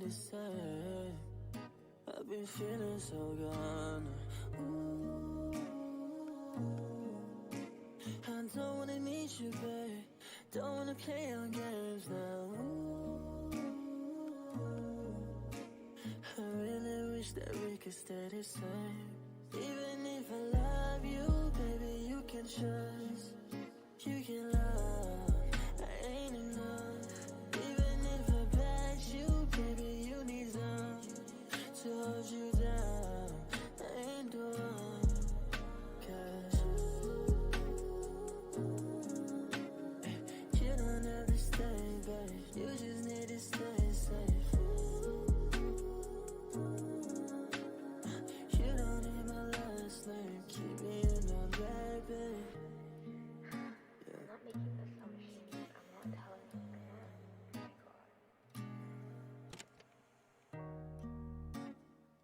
been the same. I've been feeling so gone. Ooh, I don't wanna meet you, babe. Don't wanna play on games now. Ooh, I really wish that we could stay the same. Even if I love you, baby, you can trust. You can love, I ain't enough. Even if I pass you, baby, you need some to hold you down. I ain't the one, 'cause you don't have to stay, babe. You just need to stay safe. You don't need my last name. Keep me in my baby. I'm not making assumptions. I'm not telling you. Oh my god.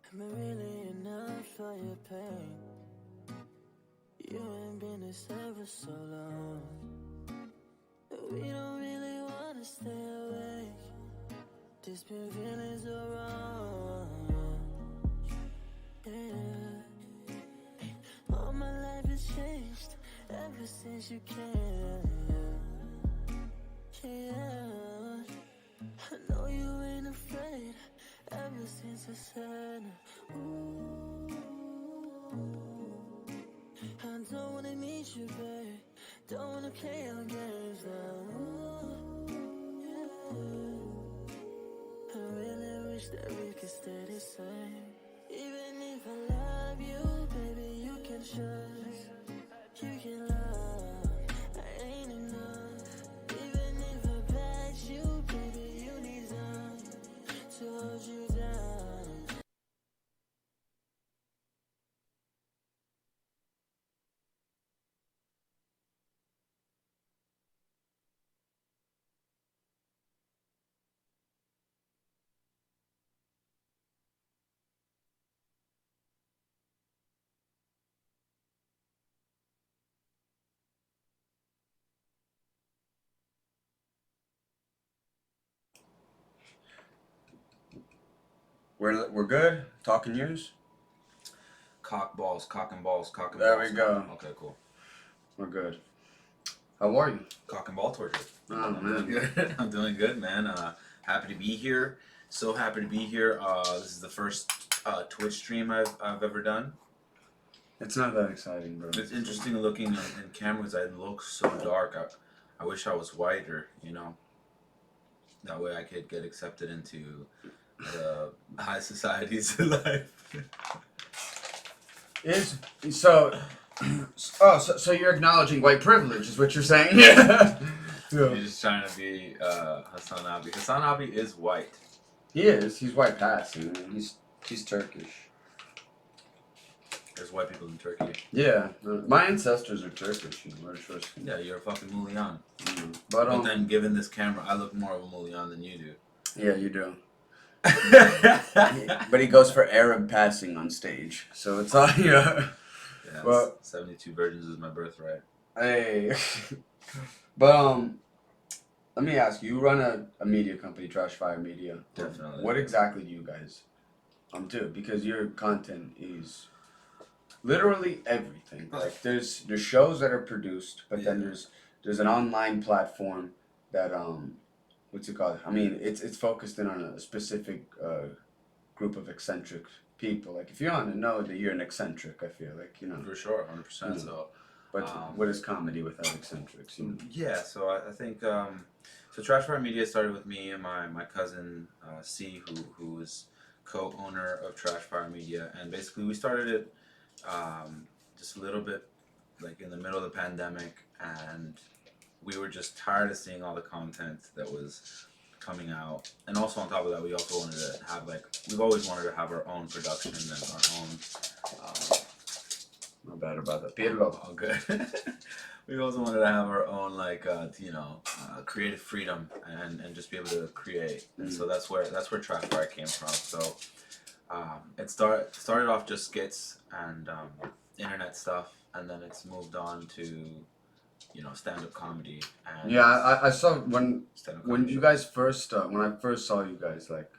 Am I really enough for your pain? You ain't been the same for so long. We don't really wanna stay awake. This been feeling so wrong. Yeah. All my life has changed ever since you came. Yeah. I know you ain't afraid ever since I said, ooh, I don't wanna meet you, babe. Don't wanna play on games now. Ooh, yeah. I really wish that we could stay the same. Even if I love you, baby, you can trust. You can love, I ain't enough. Even if I pass you, baby, you need some to hold you down. We're good. Talking news. Cock and balls. There we go. Okay, cool. We're good. How are you? Cock and ball torture. Oh, I'm man. doing good. I'm doing good, man. Happy to be here. So happy to be here. This is the first Twitch stream I've ever done. It's not that exciting, bro. It's interesting looking in cameras. I look so dark. I wish I was whiter. You know. That way I could get accepted into the high societies of life. Is so. So you're acknowledging white privilege, is what you're saying? Yeah. You're just trying to be Hassan Abi. Hassan Abi is white. He is. He's white passing. He's Turkish. There's white people in Turkey. Yeah, my ancestors are Turkish. Yeah, you're a fucking Mulian. But then, given this camera, I look more of a Mulian than you do. Yeah, you do. But he goes for Arab passing on stage, so it's all yeah. Yeah, well, 72 virgins is my birthright. Hey, but let me ask you. You run a media company, TrashFire Media. Definitely. What exactly do you guys do? Because your content is literally everything. Like there's shows that are produced, but then there's an online platform that what's it called? I mean, it's focused in on a specific group of eccentric people. Like if you want to know that you're an eccentric, I feel like For sure, 100%. So, but what is comedy without eccentrics? Yeah, so I think so. TrashFire Media started with me and my cousin C, who is co-owner of TrashFire Media, and basically we started it just a little bit like in the middle of the pandemic, and we were just tired of seeing all the content that was coming out. And also on top of that, we also wanted to have we've always wanted to have our own production and our own not bad about that. Pirlo. Oh, good. We also wanted to have our own creative freedom and just be able to create. And so that's where TrashFire came from. So it started off just skits and internet stuff, and then it's moved on to stand-up comedy. And yeah, I saw when you guys first when I first saw you guys, like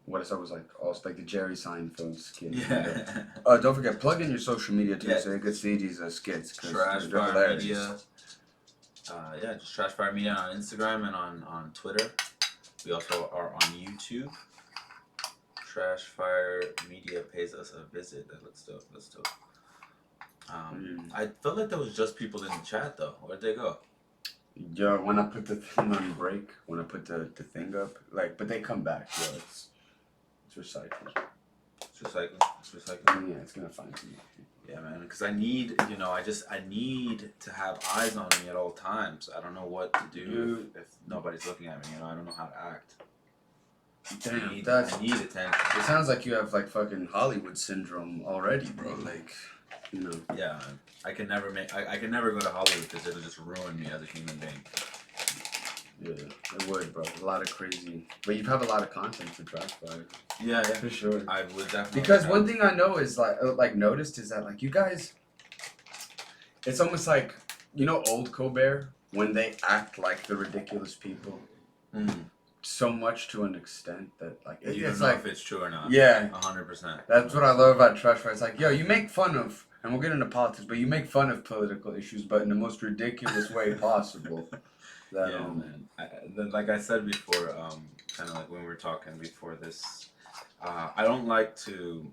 what is that was like also like the Jerry Seinfeld skit. Yeah. Don't forget, plug in your social media too, Yeah. so you can see these skits. 'Cause Trash they're Fire hilarious. Media. Yeah, just TrashFire Media on Instagram and on Twitter. We also are on YouTube. TrashFire Media pays us a visit. That looks dope. That's dope. I felt like there was just people in the chat though. Where'd they go? Yo, when I put the thing on break, when I put the thing up, like, but they come back. Yo, it's recycled. It's recycling. It's recycling. Yeah, it's gonna find me. Yeah, man. Because I need, I need to have eyes on me at all times. I don't know what to do if nobody's looking at me. I don't know how to act. Damn, I need attention. It sounds like you have like fucking Hollywood syndrome already, bro. Like, Yeah, man. I can never go to Hollywood because it'll just ruin me as a human being. Yeah, it would, bro. A lot of crazy, but you have a lot of content for TrashFire. Yeah, for sure. I would definitely. Because one thing I know is like noticed is that like you guys, it's almost like old Colbert when they act like the ridiculous people. So much to an extent that like you it's don't know like if it's true or not. Yeah, 100%. That's what I love about TrashFire. It's like, yo, you make fun of, and we'll get into politics, but you make fun of political issues, but in the most ridiculous way possible. That, yeah, man. Like I said before, kind of like when we were talking before this, I don't like to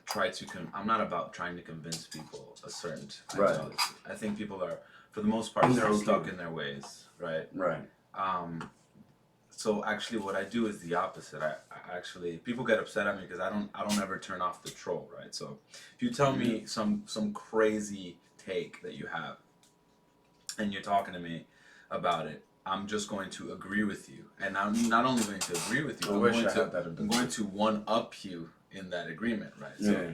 try to. I'm not about trying to convince people a certain ideology. I think people are, for the most part, stuck in their ways, right? Right. So actually, what I do is the opposite. I actually, people get upset at me because I don't ever turn off the troll, right? So if you tell me some crazy take that you have, and you're talking to me about it, I'm just going to agree with you, and I'm not only going to agree with you, I'm going to one up you in that agreement, right? So,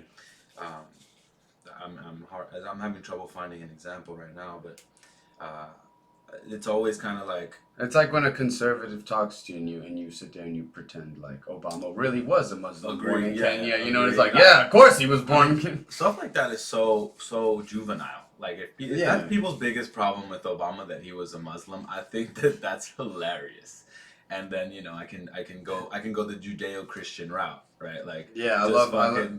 I'm having trouble finding an example right now, but it's always kind of like. It's like when a conservative talks to you and you sit there and you pretend like Obama really was a Muslim born in Kenya. It's like, yeah, of course he was born in Kenya. Stuff like that is so juvenile. Like if that's people's biggest problem with Obama, that he was a Muslim, I think that's hilarious. And then I can go the Judeo-Christian route, right? Like I love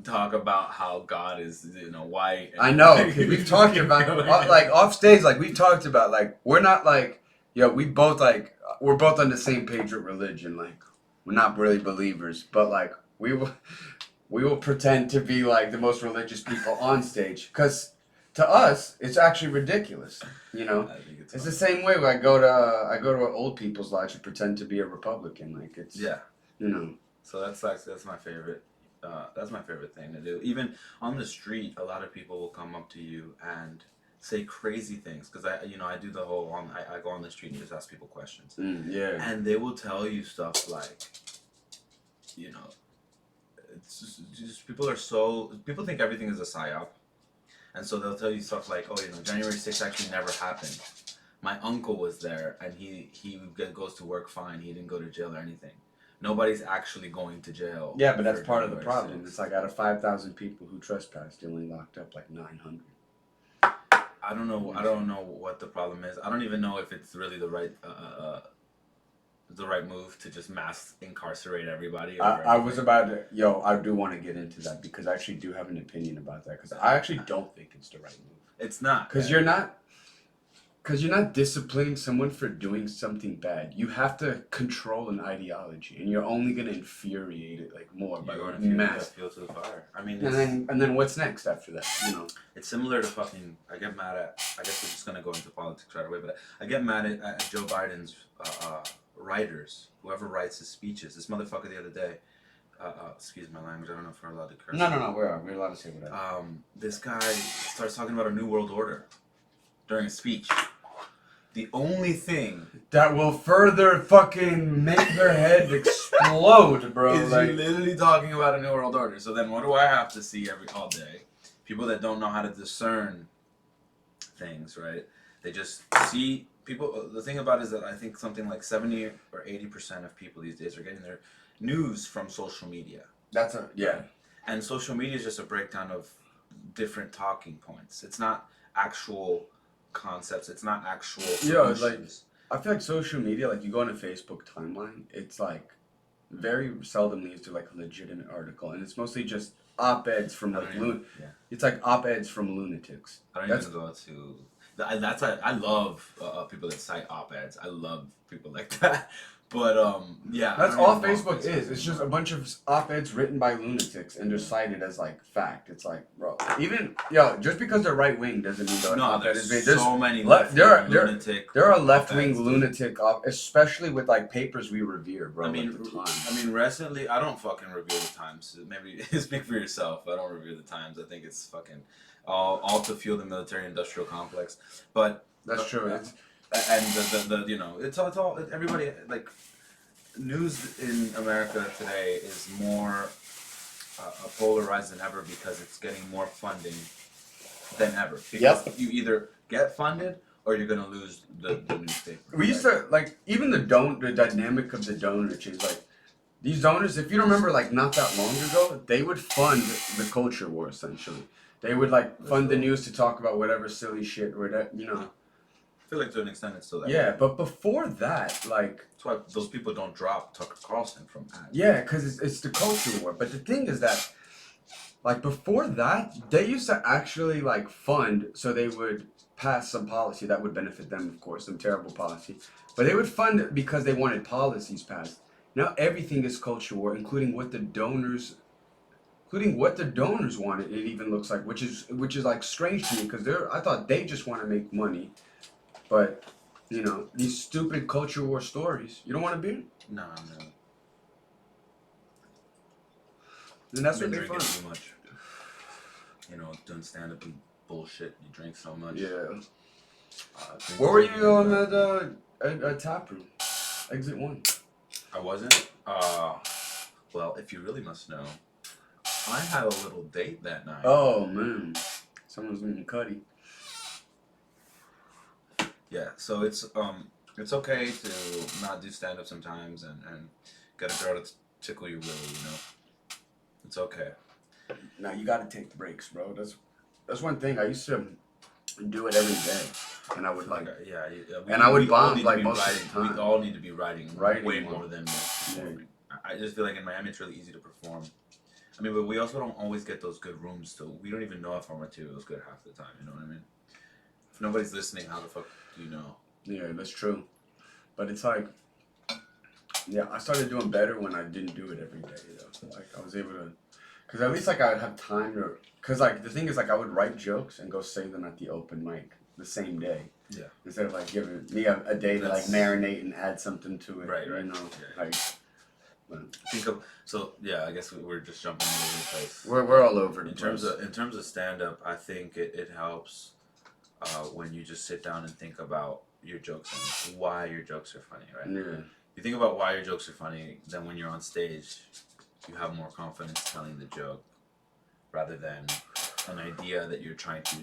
talk about how God is white. I know, because we've talked about like off stage, like we've talked about like we're not like we both like we're both on the same page with religion. Like we're not really believers, but like we will pretend to be like the most religious people on stage because. To us, it's actually ridiculous. I think it's the same way when I go to old people's lodge and pretend to be a Republican. Like it's So that's my favorite. That's my favorite thing to do. Even on the street, a lot of people will come up to you and say crazy things because I do the whole I go on the street and just ask people questions. And they will tell you stuff like, it's just people think everything is a psyop. And so they'll tell you stuff like, oh, January 6th actually never happened. My uncle was there, and he goes to work fine. He didn't go to jail or anything. Nobody's actually going to jail. Yeah, but that's part of the problem. 6th. It's like out of 5,000 people who trespassed, they only locked up like 900. I don't know. I don't know what the problem is. I don't even know if it's really the right move to just mass incarcerate everybody. I was about to, I do want to get into that because I actually do have an opinion about that because I actually don't think it's the right move. It's not. Because you're not disciplining someone for doing something bad. You have to control an ideology, and you're only going to infuriate it like more by mass fuel to the fire. I mean, and then what's next after that? It's similar to fucking. I get mad at. I guess we're just going to go into politics right away, but I get mad at Joe Biden's writers, whoever writes his speeches. This motherfucker the other day, excuse my language, I don't know if we're allowed to curse. No, we're allowed to say whatever. This guy starts talking about a new world order during a speech. The only thing that will further fucking make their head explode, bro. Is literally talking about a new world order. So then what do I have to see all day? People that don't know how to discern things, right? They just see people. The thing about it is that I think something like 70 or 80% of people these days are getting their news from social media. And social media is just a breakdown of different talking points. It's not actual concepts. It's not actual solutions. I feel like social media, like you go on a Facebook timeline, it's like very seldom leads to like a legitimate article, and it's mostly just op-eds from I like don't even, yeah. It's like op-eds from lunatics. I don't That's even go to. I love people that cite op-eds. I love people like that. But yeah. That's I don't all even go on Facebook is. It's just a bunch of op-eds written by lunatics and they're cited as like fact. It's like, bro, even just because they're right wing doesn't mean they're No, op-ed there's is made. so many lunatic. There are left-wing op-eds, dude. lunatic especially with like papers we revere, bro. I mean, like the Times. I mean, recently I don't fucking review the Times. Maybe speak for yourself. I don't review the Times. I think it's fucking all to fuel the military-industrial complex. But That's true. And the you know it's all everybody like news in America today is more polarized than ever because it's getting more funding than ever. Because you either get funded or you're gonna lose the newspaper. We used to like even the dynamic of the donor change. Like these donors, if you remember, like not that long ago, they would fund the culture war essentially. They would like fund the news to talk about whatever silly shit or that I feel like to an extent it's still that. Yeah, but before that, like that's why those people don't drop Tucker Carlson from ads. Yeah, because it's the culture war. But the thing is that, like before that, they used to actually like fund so they would pass some policy that would benefit them, of course, some terrible policy. But they would fund it because they wanted policies passed. Now everything is culture war, including what the donors wanted. It even looks like, which is like strange to me because I thought they just want to make money, but these stupid culture war stories. You don't want to be in? No. And that's Been what they drinking fund. too much. Doing stand up and bullshit. You drink so much. Yeah. Where were you at Taproom? Exit 1. I wasn't. Well, if you really must know, I had a little date that night. Oh man, someone's getting cutty. Yeah, so it's okay to not do stand up sometimes and get a girl to tickle your willy, It's okay. Now you gotta take the breaks, bro. That's one thing. I used to do it every day, and I would like. Yeah. And I would bomb like most of the time. We all need to be writing way more than performing. I just feel like in Miami it's really easy to perform. I mean, but we also don't always get those good rooms, so we don't even know if our material is good half the time. You know what I mean? If nobody's listening, how the fuck do you know? Yeah, that's true. But it's like, I started doing better when I didn't do it every day. Like I was able to, because at least like I would have time to, because like the thing is like I would write jokes and go say them at the open mic the same day. Yeah. Instead of like giving me a day to like marinate and add something to it. Right. Like. I guess we're just jumping all over the place. We're all over the place. In terms of stand up, I think it helps when you just sit down and think about your jokes and why your jokes are funny, right? Yeah. You think about why your jokes are funny, then when you're on stage, you have more confidence telling the joke rather than an idea that you're trying to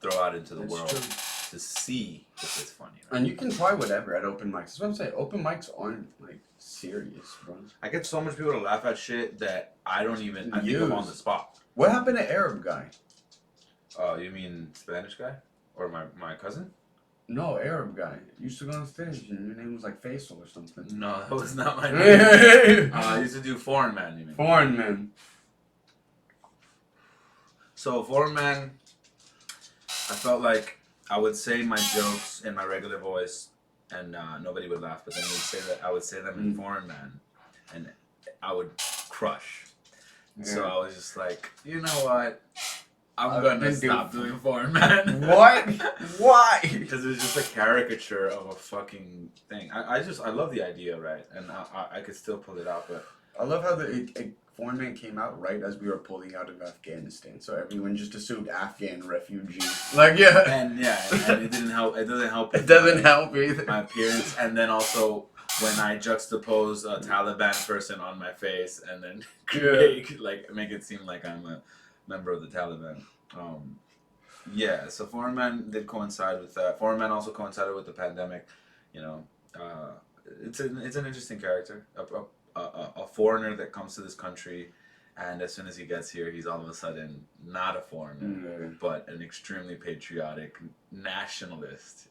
throw out into the world to see if it's funny. Right? And you can try whatever at open mics. That's what I'm saying. Open mics aren't like serious, bro. I get so much people to laugh at shit that I think I'm on the spot. What happened to Arab guy? You mean Spanish guy? Or my cousin? No, Arab guy. You used to go on stage and your name was like Faisal or something. No, that was not my name. I used to do Foreign Man, you mean? Foreign Man. So Foreign Man, I felt like I would say my jokes in my regular voice and nobody would laugh, but then I would say them in Foreign Man and I would crush. And so I was just like, you know what? I'm gonna stop doing Foreign Man. What? Why? Because it was just a caricature of a fucking thing. I love the idea, right? And I could still pull it out, but I love how the Foreign Man came out right as we were pulling out of Afghanistan, so everyone just assumed Afghan refugees. Like and it didn't help. It doesn't help. It doesn't help either. My appearance, and then also when I juxtapose a Taliban person on my face, and then make it seem like I'm a member of the Taliban. So Foreign Man did coincide with that. Foreign Man also coincided with the pandemic. It's an interesting character. A foreigner that comes to this country, and as soon as he gets here, he's all of a sudden not a foreigner, but an extremely patriotic nationalist.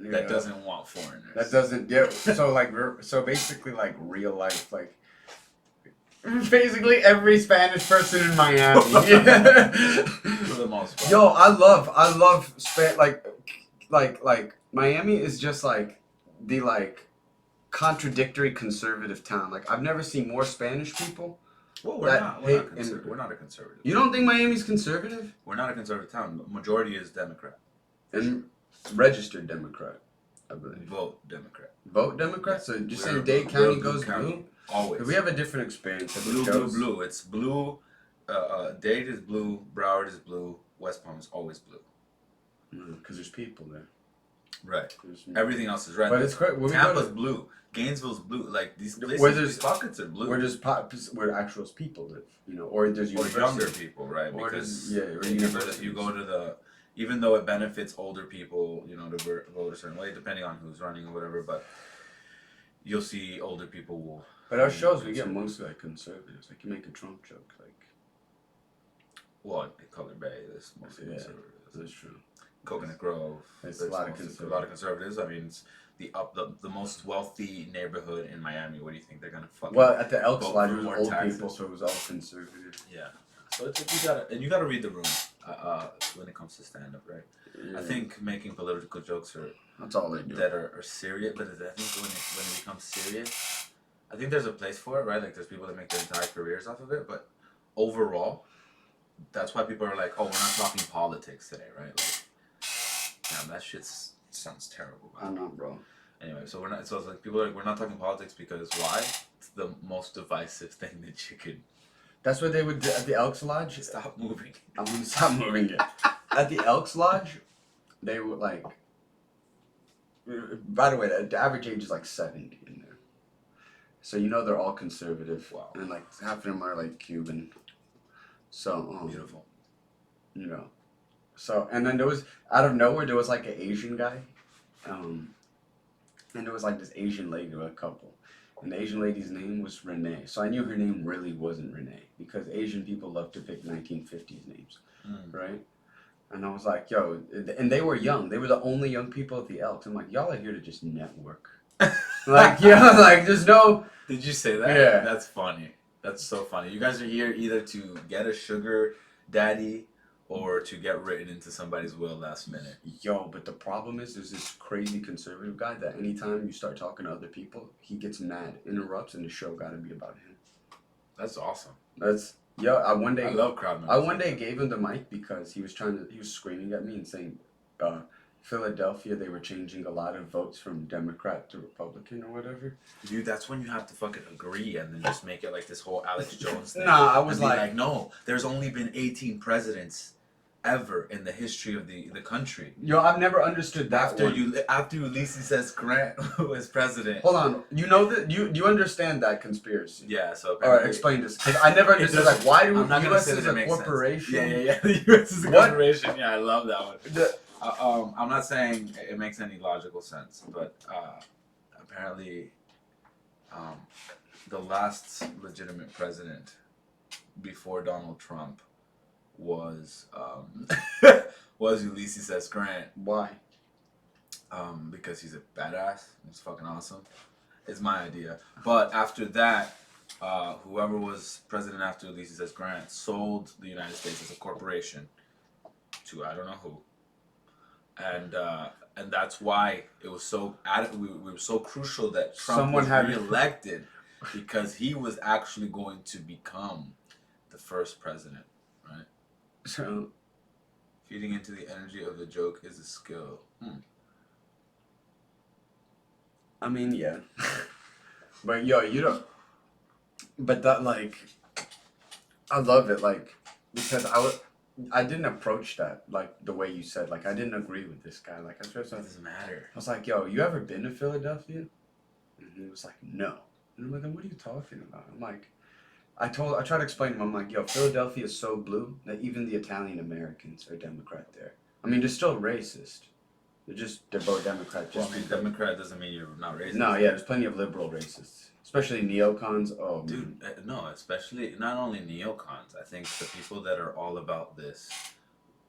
that doesn't want foreigners. That doesn't. Yeah. So like, so basically, like real life, like basically every Spanish person in Miami. For the most part. Yo, I love like Miami is just like the like contradictory conservative town. Like I've never seen more Spanish people. Well, We're not a conservative. You don't think Miami's conservative? We're not a conservative town. The majority is Democrat. And registered Democrat, I believe. Vote Democrat. Vote Democrat? So just We're saying Dade County blue goes county. blue? Always. We have a different experience. At the Blue, blue, shows. blue. It's blue. Dade is blue. Broward is blue. West Palm is always blue. Because there's people there. Right. There's, Everything else is red. But it's great. Tampa's blue. Gainesville's blue. Like these places, Where there's these pockets are blue. where actual people live, you know, or there's or younger people, right? Or Because or you go to the, even though it benefits older people, you know, to vote a certain way, depending on who's running or whatever. But you'll see older people will. But our shows, we get mostly like conservatives. Like you make a Trump joke, like. Well, in Color Bay, there's mostly conservatives. That's true. Coconut Grove, There's there's a lot of conservatives. I mean, it's the most wealthy neighborhood in Miami. What do you think they're gonna fucking? Well, at the Elks vote Lodge, for it was more old taxes? people, so it was all conservative. Yeah. So you gotta read the room when it comes to stand up, right? Yeah. I think making political jokes That's all they do. that are serious, but I think when it becomes serious, I think there's a place for it, right? Like there's people that make their entire careers off of it, but overall, that's why people are like, oh, we're not talking politics today, right? Like, damn, that shit sounds terrible. I'm not, bro. Anyway, so we're not. So it's like people are like, we're not talking politics because why? It's the most divisive thing that you could. That's what they would do at the Elks Lodge. Stop moving. I'm gonna stop moving it. At the Elks Lodge, they would like. By the way, the average age is like 70 in there. So you know they're all conservative. Wow. And like half of them are like Cuban. So Beautiful. You know. So and then there was out of nowhere there was like an Asian guy, and there was like this Asian lady or a couple. And the Asian lady's name was Renee. So I knew her name really wasn't Renee because Asian people love to pick 1950s names, right? And I was like, yo, and they were young. They were the only young people at the Elks. I'm like, y'all are here to just network. Like, yeah, like there's no. Did you say that? Yeah. That's funny. That's so funny. You guys are here either to get a sugar daddy or to get written into somebody's will last minute. Yo, but the problem is there's this crazy conservative guy that anytime you start talking to other people, he gets mad, interrupts, and the show got to be about him. That's awesome. I one day I love crowd members. I one day gave him the mic because he was screaming at me and saying, Philadelphia, they were changing a lot of votes from Democrat to Republican or whatever. Dude, that's when you have to fucking agree and then just make it like this whole Alex Jones thing. Nah, I was and be like, no, there's only been 18 presidents ever in the history of the country. Yo, I've never understood that After Ulysses S. Grant was president. Hold on, you know that you understand that conspiracy? Yeah, so All right, explain this because I never understood. Like, why do I'm not gonna U.S. say is that it a makes corporation? sense. Yeah. The U.S. is a What? corporation. Yeah, I love that one. I'm not saying it makes any logical sense, but apparently, the last legitimate president before Donald Trump was was Ulysses S. Grant. Why? Because he's a badass. He's fucking awesome. It's my idea. But after that, whoever was president after Ulysses S. Grant sold the United States as a corporation to I don't know who. And that's why it was so we were so crucial that Trump was reelected because he was actually going to become the first president, right? So, feeding into the energy of the joke is a skill. I mean, yeah, but yo, you don't. But that like, I love it like because I didn't approach that like the way you said. Like I didn't agree with this guy. Like It doesn't matter. I was like, yo, you ever been to Philadelphia? And he was like, no. And I'm like, then what are you talking about? I'm like, I tried to explain to him. I'm like, yo, Philadelphia is so blue that even the Italian Americans are Democrat there. I mean, they're still racist. They're both Democrat. Well, I mean, Democrat doesn't mean you're not racist. No, yeah, there's plenty of liberal racists, especially neocons. Oh, dude, no, especially not only neocons. I think the people that are all about this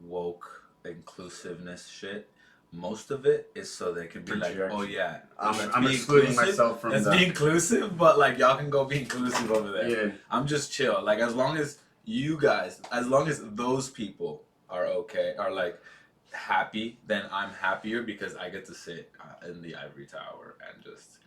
woke inclusiveness shit most of it is so they could be like, Projection. oh yeah, I'm excluding myself from let's that. be inclusive, but like y'all can go be inclusive over there. Yeah. I'm just chill. Like as long as those people are okay, are like happy, then I'm happier because I get to sit in the ivory tower and just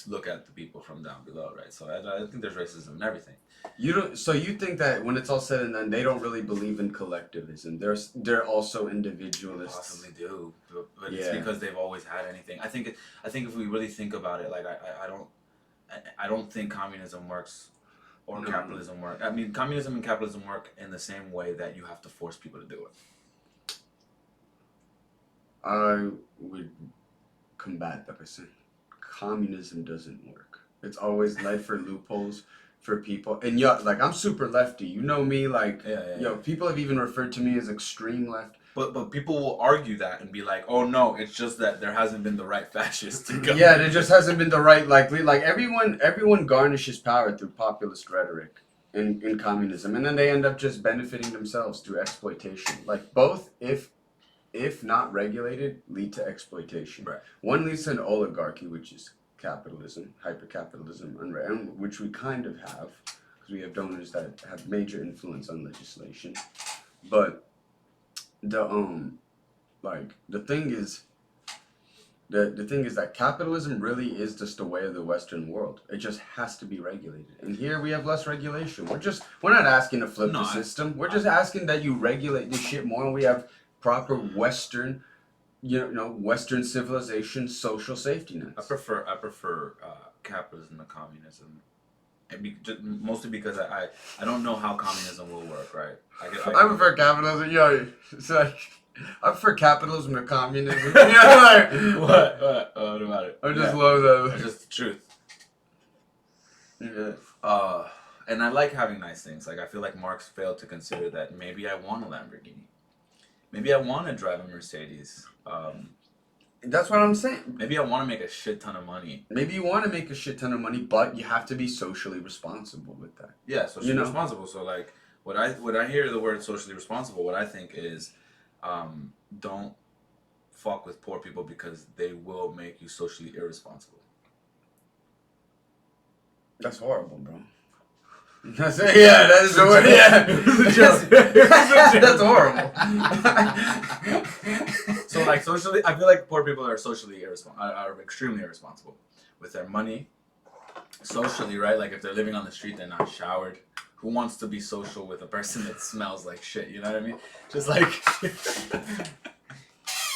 look at the people from down below, right? So I think there's racism and everything. You don't. So you think that when it's all said and done, they don't really believe in collectivism. They're also individualists. Possibly do, but Yeah. it's because they've always had anything. I think if we really think about it, like I don't think communism works or No. capitalism work. I mean, communism and capitalism work in the same way that you have to force people to do it. I would combat that by saying communism doesn't work. It's always led for loopholes for people. And yo, like I'm super lefty. You know me, like Yeah. people have even referred to me as extreme left. But people will argue that and be like, oh no, it's just that there hasn't been the right fascist to go. Yeah, there just hasn't been the right like everyone garnishes power through populist rhetoric in communism, and then they end up just benefiting themselves through exploitation. Like both, if not regulated, lead to exploitation. Right. One leads to an oligarchy, which is capitalism, hyper-capitalism, and which we kind of have, because we have donors that have major influence on legislation. But the thing is that capitalism really is just the way of the Western world. It just has to be regulated. And here we have less regulation. We're not asking to flip the system. We're just asking that you regulate this shit more, and we have proper Western, Western civilization social safety nets. I prefer capitalism to communism, mostly because I don't know how communism will work. Right. I prefer capitalism. Yo, it's like I prefer capitalism to communism. Like, What about it? I just love that. It's just the truth. Yeah. And I like having nice things. Like I feel like Marx failed to consider that maybe I want a Lamborghini. Maybe I want to drive a Mercedes. That's what I'm saying. Maybe I want to make a shit ton of money. Maybe you want to make a shit ton of money, but you have to be socially responsible with that. Yeah, socially responsible. So like, when I hear the word socially responsible, what I think is, don't fuck with poor people because they will make you socially irresponsible. That's horrible, bro. That's it. Yeah, that's the word. Yeah, that's horrible. So like socially, I feel like poor people are socially are extremely irresponsible with their money. Socially, right? Like if they're living on the street, they're not showered. Who wants to be social with a person that smells like shit? You know what I mean? Just like.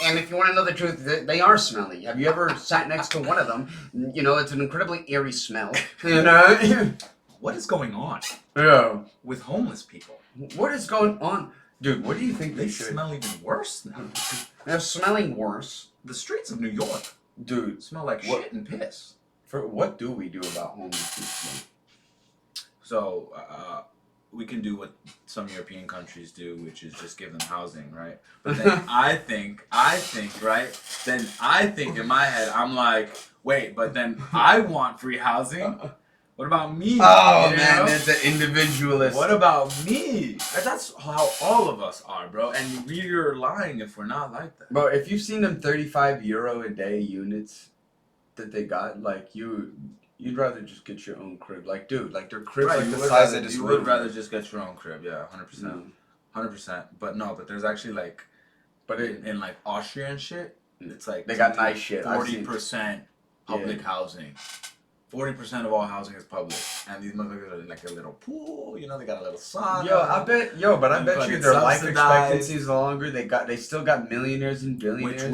And if you want to know the truth, they are smelly. Have you ever sat next to one of them? You know, it's an incredibly eerie smell. You know? What is going on? Yeah. With homeless people? What is going on? Dude, what do you think they smell even worse now? They're smelling worse. The streets of New York, dude, smell like shit and piss. What do we do about homeless people? So, we can do what some European countries do, which is just give them housing, right? But then I think, right? Then I think in my head, I'm like, wait, but then I want free housing. What about me? Oh, man, that's an individualist. What about me? That's how all of us are, bro. And we're lying if we're not like that. Bro, if you've seen them €35 a day units that they got, like, you'd rather just get your own crib. Like, dude, like, their crib's like the size of this room. You would rather just get your own crib, yeah, 100%. 100%. But no, but there's actually, like, but in like, Austria and shit, it's like... They got nice shit. 40% public housing. 40% of all housing is public, and these motherfuckers are like a little pool. You know, they got a little sauna. I bet you their life expectancy is longer. They still got millionaires and billionaires.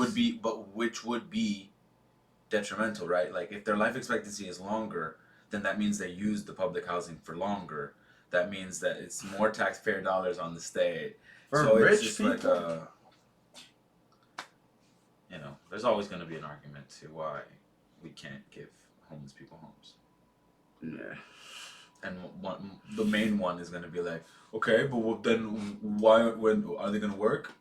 Which would be detrimental, right? Like if their life expectancy is longer, then that means they use the public housing for longer. That means that it's more taxpayer dollars on the state. For rich it's just people. Like, there's always going to be an argument to why we can't give homeless people homes. Yeah. And the main one is going to be like, okay, but then when are they going to work?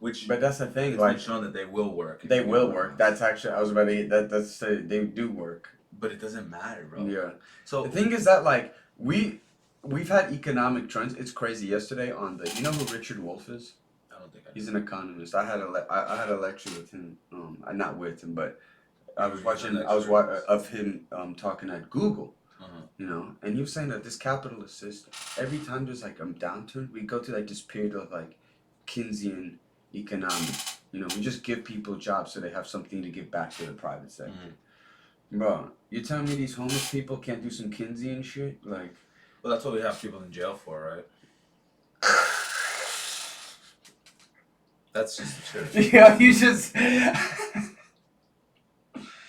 But that's the thing. It's like, been shown that they will work. They will work. That's actually, I was about to they do work. But it doesn't matter, bro. Yeah. So the thing is that like we've had economic trends. It's crazy. Yesterday on you know who Richard Wolff is? I don't think I know. He's an economist. I had I had a lecture with him. Not with him, but I was watching. Of him talking at Google. You know, and he was saying that this capitalist system, every time there's like a downturn, we go to like this period of like Keynesian economics. You know, we just give people jobs so they have something to give back to the private sector. Bro, you telling me these homeless people can't do some Keynesian shit? Like, well, that's what we have people in jail for, right? That's just the truth. yeah, you just.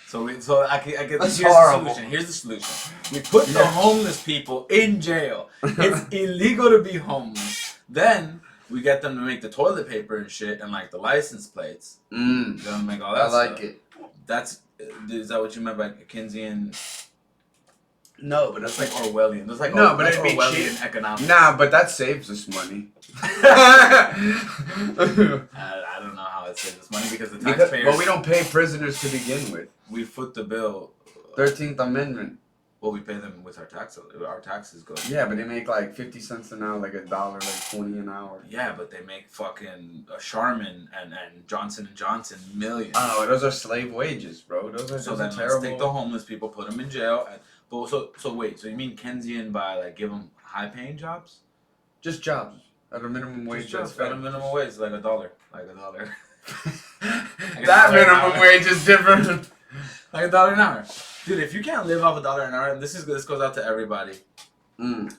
So I get That's here's horrible. the solution. Here's the solution. We put the homeless people in jail. It's illegal to be homeless. Then we get them to make the toilet paper and shit and like the license plates. Gonna make all that I like stuff. it. Is that what you meant by Keynesian? No, but That's like Orwellian. That's like No, but that's it'd be Orwellian cheap. economics. Nah, but that saves us money. I don't know how it saves us money because the taxpayers. Well, we don't pay prisoners to begin with. We foot the bill. 13th Amendment. Well, we pay them with our taxes. Our taxes go. Yeah, but they make like 50 cents an hour, like $1, like 20 an hour. Yeah, but they make fucking Charmin and Johnson and Johnson millions. Oh, those are slave wages, bro. Those are So then terrible. let's take the homeless people, put them in jail. But so wait, so you mean Keynesian by like give them high paying jobs? Just jobs at a minimum wage. Just That's at a minimum wage, like $1, like $1. That minimum wage is different. Like $1 an hour, dude. If you can't live off $1 an hour, and this goes out to everybody,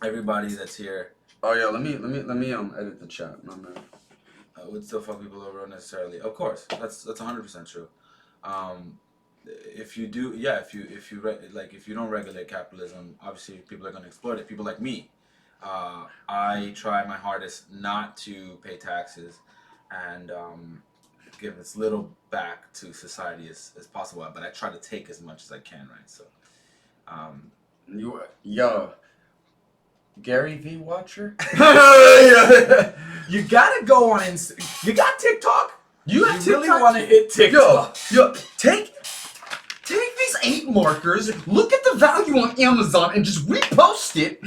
everybody that's here. Oh yeah, let me edit the chat, my man. Would still fuck people over unnecessarily. Of course, that's 100% true. If you do, yeah, if you don't regulate capitalism, obviously people are gonna exploit it. People like me, I try my hardest not to pay taxes, and give as little back to society as possible. But I try to take as much as I can, right? So, Yo, Gary V watcher. you gotta go on You got TikTok? You really TikTok? want to hit TikTok? Yo, take these 8 markers, look at the value on Amazon, and just repost it.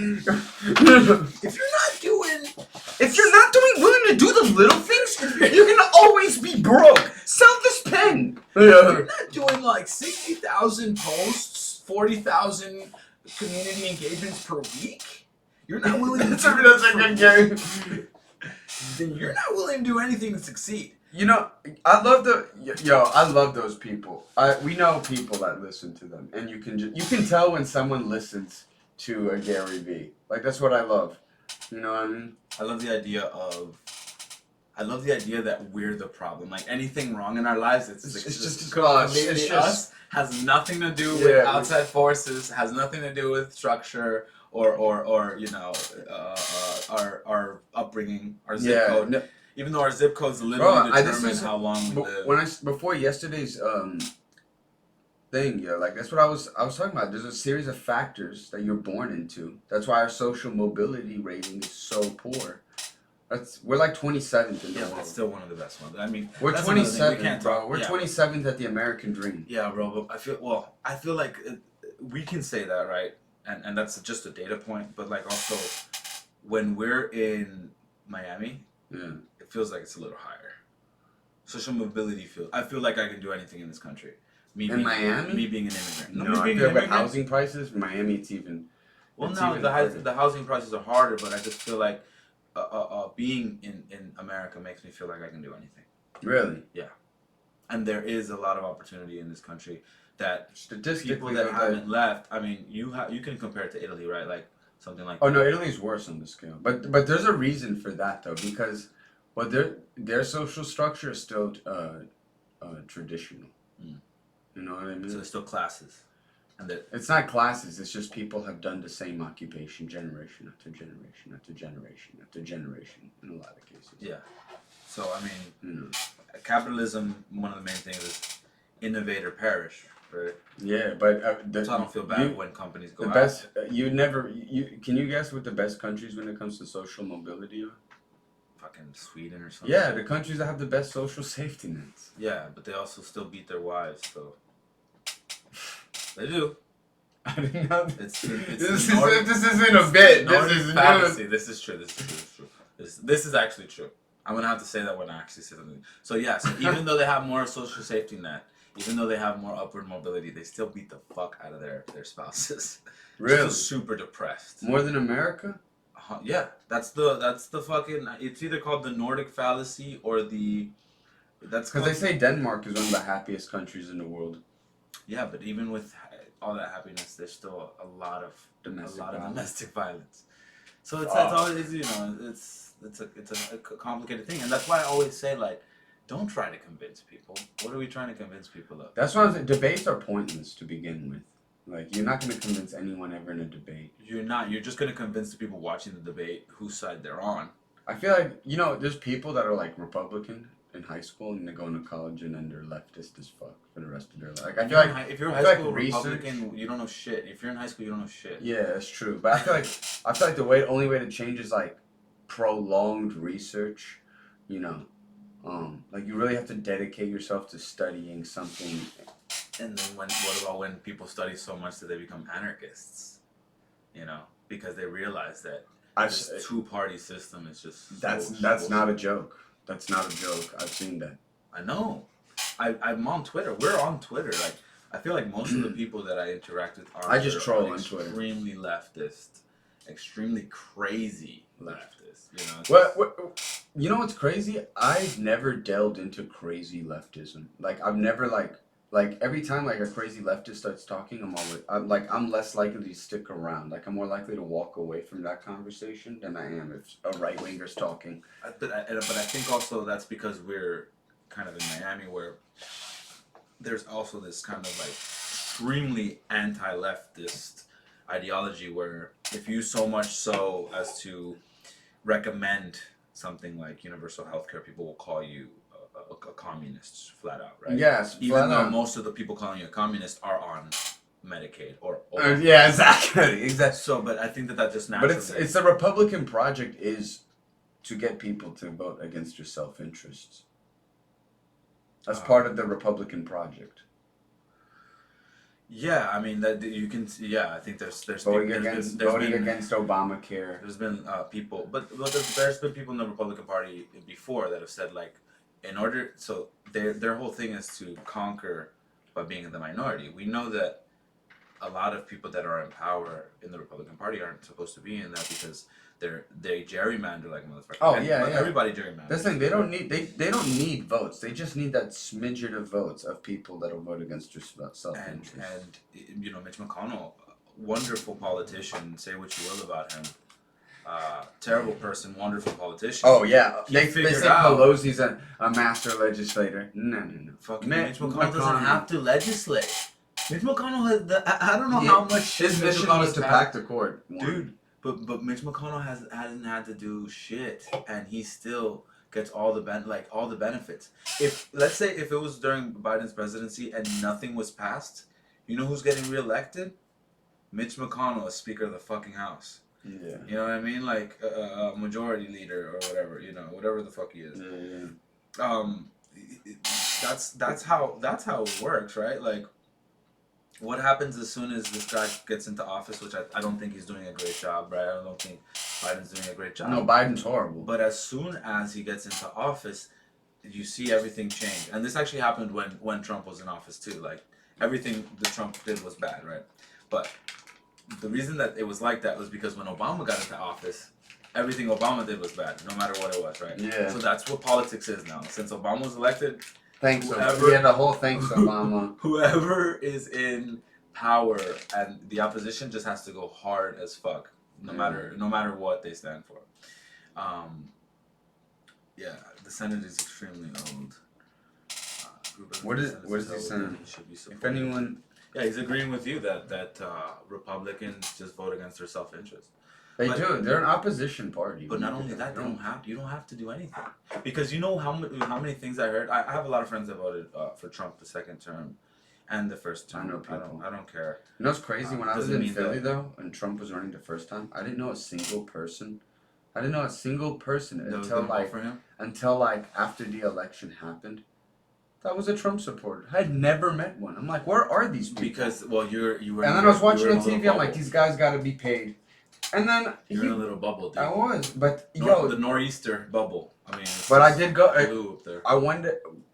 If you're not willing to do the little things, you're gonna always be broke. Sell this pen. You're not doing like 60,000 posts, 40,000 community engagements per week. You're not willing to That's a good game. Then you're not willing to do anything to succeed. You know, I love I love those people. We know people that listen to them, and you can tell when someone listens to a Gary V. Like, that's what I love. You know what I mean? I love the idea that we're the problem. Like anything wrong in our lives, it's just us. maybe It's us. Has nothing to do with outside forces. Has nothing to do with structure or you know our upbringing, our zip code. No. Even though our zip codes literally determine how long we live. Before yesterday's thing, like that's what I was talking about. There's a series of factors that you're born into. That's why our social mobility rating is so poor. We're like 27th in the world. That's still one of the best ones. I mean, we're 27th, bro. Talk, we're 27th at the American dream. Yeah, bro. But I feel like we can say that, right? And that's just a data point. But like also, when we're in Miami, it feels like it's a little higher. Social mobility I feel like I can do anything in this country. Miami? Me being an immigrant. No, I feel with housing prices, Miami, it's even. Well, no, the housing prices are harder, but I just feel like being in America makes me feel like I can do anything. Really? Yeah. And there is a lot of opportunity in this country that statistically people that haven't left. I mean, you can compare it to Italy, right? Like something like. Oh no, Italy's worse on the scale, but there's a reason for that though, because their social structure is still traditional. You know what I mean? So there's still classes, and it's not classes. It's just people have done the same occupation generation after generation after generation after generation in a lot of cases. Yeah. So I mean, capitalism. One of the main things is innovate or perish, right? Yeah, but so I don't feel bad when companies go out. Best. Can you guess what the best countries when it comes to social mobility are? Fucking Sweden or something. Yeah, the countries that have the best social safety nets. Yeah, but they also still beat their wives, so they do. I didn't know. This isn't a bit. This is fantasy. This is true. This is true. This is actually true. I'm gonna have to say that when I actually say something. So yeah, so even though they have more social safety net, even though they have more upward mobility, they still beat the fuck out of their spouses. Really? Still super depressed. More than America? Yeah, that's the fucking. It's either called the Nordic fallacy or the. That's Because they say Denmark is one of the happiest countries in the world. Yeah, but even with all that happiness, there's still a lot of domestic violence. So it's always, you know, it's a complicated thing, and that's why I always say, like, don't try to convince people. What are we trying to convince people of? That's why debates are pointless to begin with. Like, you're not going to convince anyone ever in a debate. You're not. You're just going to convince the people watching the debate whose side they're on. I feel like, you know, there's people that are, like, Republican in high school and they go into college and then they're leftist as fuck for the rest of their life. Like, I feel like if you're a high school Republican, you don't know shit. If you're in high school, you don't know shit. Yeah, that's true. But I feel like the only way to change is like prolonged research. You know, like you really have to dedicate yourself to studying something. And then what about when people study so much that they become anarchists? You know, because they realize that this two-party system is just that's not a joke. That's not a joke. I've seen that. I know. I'm on Twitter. We're on Twitter. Like, I feel like most of the people that I interact with on Twitter troll on Twitter. Extremely leftist, extremely crazy leftist. You know. What? You know what's crazy? I've never delved into crazy leftism. Like I've never like every time like a crazy leftist starts talking, I'm less likely to stick around. Like I'm more likely to walk away from that conversation than I am if a right winger's talking. But I think also that's because we're kind of in Miami, where there's also this kind of like extremely anti-leftist ideology, where if you so much so as to recommend something like universal healthcare, people will call you a communist flat out, right? Yes, even though most of the people calling you a communist are on Medicaid or yeah, exactly. So, but I think that just naturally. But it's the Republican project is to get people to vote against your self-interests. That's part of the Republican project. Yeah, I mean that you can. Yeah, I think there's voting against Obamacare. There's been people, but there's been people in the Republican Party before that have said like, in order, so their whole thing is to conquer by being in the minority. We know that a lot of people that are in power in the Republican Party aren't supposed to be in that because they gerrymander like motherfuckers. Oh yeah. Everybody gerrymanders. That's the thing. They don't need votes. They just need that smidgen of votes of people that'll vote against your self-interest. And you know, Mitch McConnell, wonderful politician. Say what you will about him. Terrible person, wonderful politician. Oh yeah, they say out, Pelosi's a master legislator. No. Fucking Mitch McConnell doesn't have to legislate. Mitch McConnell has I don't know how much his mission was to pack the court, dude. But Mitch McConnell hasn't had to do shit, and he still gets all the benefits. If let's say if it was during Biden's presidency and nothing was passed, you know who's getting reelected? Mitch McConnell as Speaker of the fucking House. Yeah. You know what I mean? Like a majority leader or whatever. You know, whatever the fuck he is. Yeah. That's how it works, right? Like. What happens as soon as this guy gets into office, which I don't think he's doing a great job, right? I don't think Biden's doing a great job. No, Biden's horrible. But as soon as he gets into office, you see everything change. And this actually happened when Trump was in office too. Like, everything that Trump did was bad, right? But the reason that it was like that was because when Obama got into office, everything Obama did was bad, no matter what it was, right? Yeah. So that's what politics is now. Since Obama was elected... Thanks, the whole thanks, Obama. Whoever is in power and the opposition just has to go hard as fuck, no matter what they stand for. Yeah, the Senate is extremely old. What is the Senate? If anyone, yeah, he's agreeing with you that Republicans just vote against their self-interest. Do. They're an opposition party. But not only that, you don't have to do anything. Because you know how many things I heard. I have a lot of friends that voted for Trump the second term and the first term. I know people. I don't care. You know what's crazy? When I was in Philly though, and Trump was running the first time, I didn't know a single person until like after the election happened. That was a Trump supporter. I had never met one. I'm like, where are these people? Because you were. And then I was watching on TV. I'm like, these guys got to be paid And then You're in a little bubble, dude. I was, but The nor'easter bubble. I mean, but I did go. blue up there.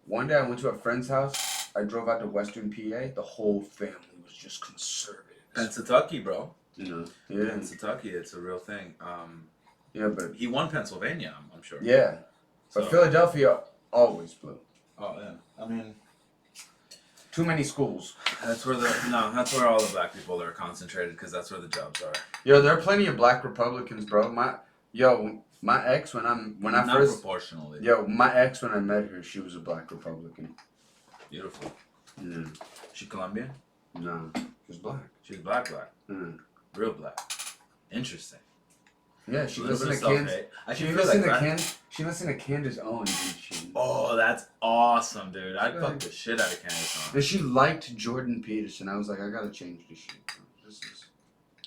One day I went to a friend's house. I drove out to Western PA. The whole family was just conservative. Pennsatucky, bro. You know, yeah, Pennsatucky, it's a real thing. yeah, but He won Pennsylvania, I'm sure. yeah, but So- Philadelphia always blue. Oh yeah. I mean, Too many schools. that's where all the black people are concentrated because that's where the jobs are. Yo, there are plenty of black Republicans, bro. My ex when I Not first proportionally. my ex when I met her, she was a black Republican. Beautiful. Yeah. She Colombian? No, she was black. She's black. Mm. Real black. Interesting. Yeah, she A little listened bit to of Candace. self-hate. I She can feel like listened to that. She listened to Candace Owens and shit. Oh, that's awesome, dude. I'd Yeah. fuck the shit out of Candace Owens. And she liked Jordan Peterson. I was like, I gotta change this shit, bro. This is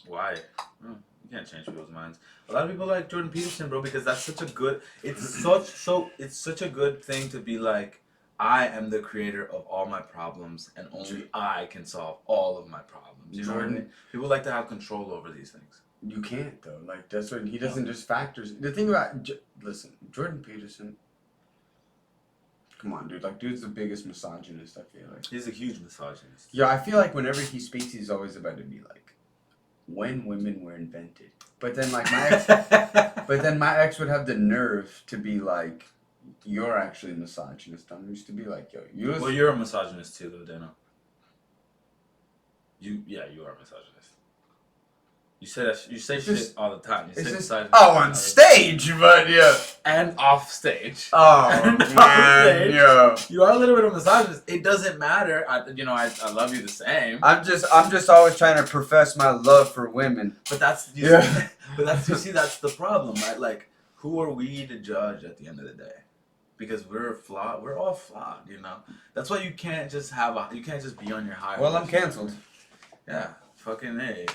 Why? You can't change people's minds. A lot of people like Jordan Peterson, bro, because that's such a good. It's such a good thing to be like, I am the creator of all my problems, and only I can solve all of my problems. You know what I mean? People like to have control over these things. you can't though. Like that's what he doesn't just factors. The thing about listen, Jordan Peterson. Come on, dude. Like, dude's the biggest misogynist. I feel like. He's a huge misogynist. Yeah, I feel like whenever he speaks, he's always about to be like, when women were invented. But then like my ex would have the nerve to be like, you're actually a misogynist. I'm used to be like, yo, Well, you're a misogynist too, though, Dano. You are a misogynist. You say shit all the time. You say misogynist. Oh, on stage, but yeah. And off stage. Oh And man, off stage. yeah. You are a little bit of a misogynist. It doesn't matter. I love you the same. I'm just always trying to profess my love for women. But that's you Yeah. see, that's the problem, right? Like, who are we to judge at the end of the day? Because we're flawed. We're all flawed, you know. That's why you can't just be on your high. Well, I'm horse. canceled. Yeah, fucking hey,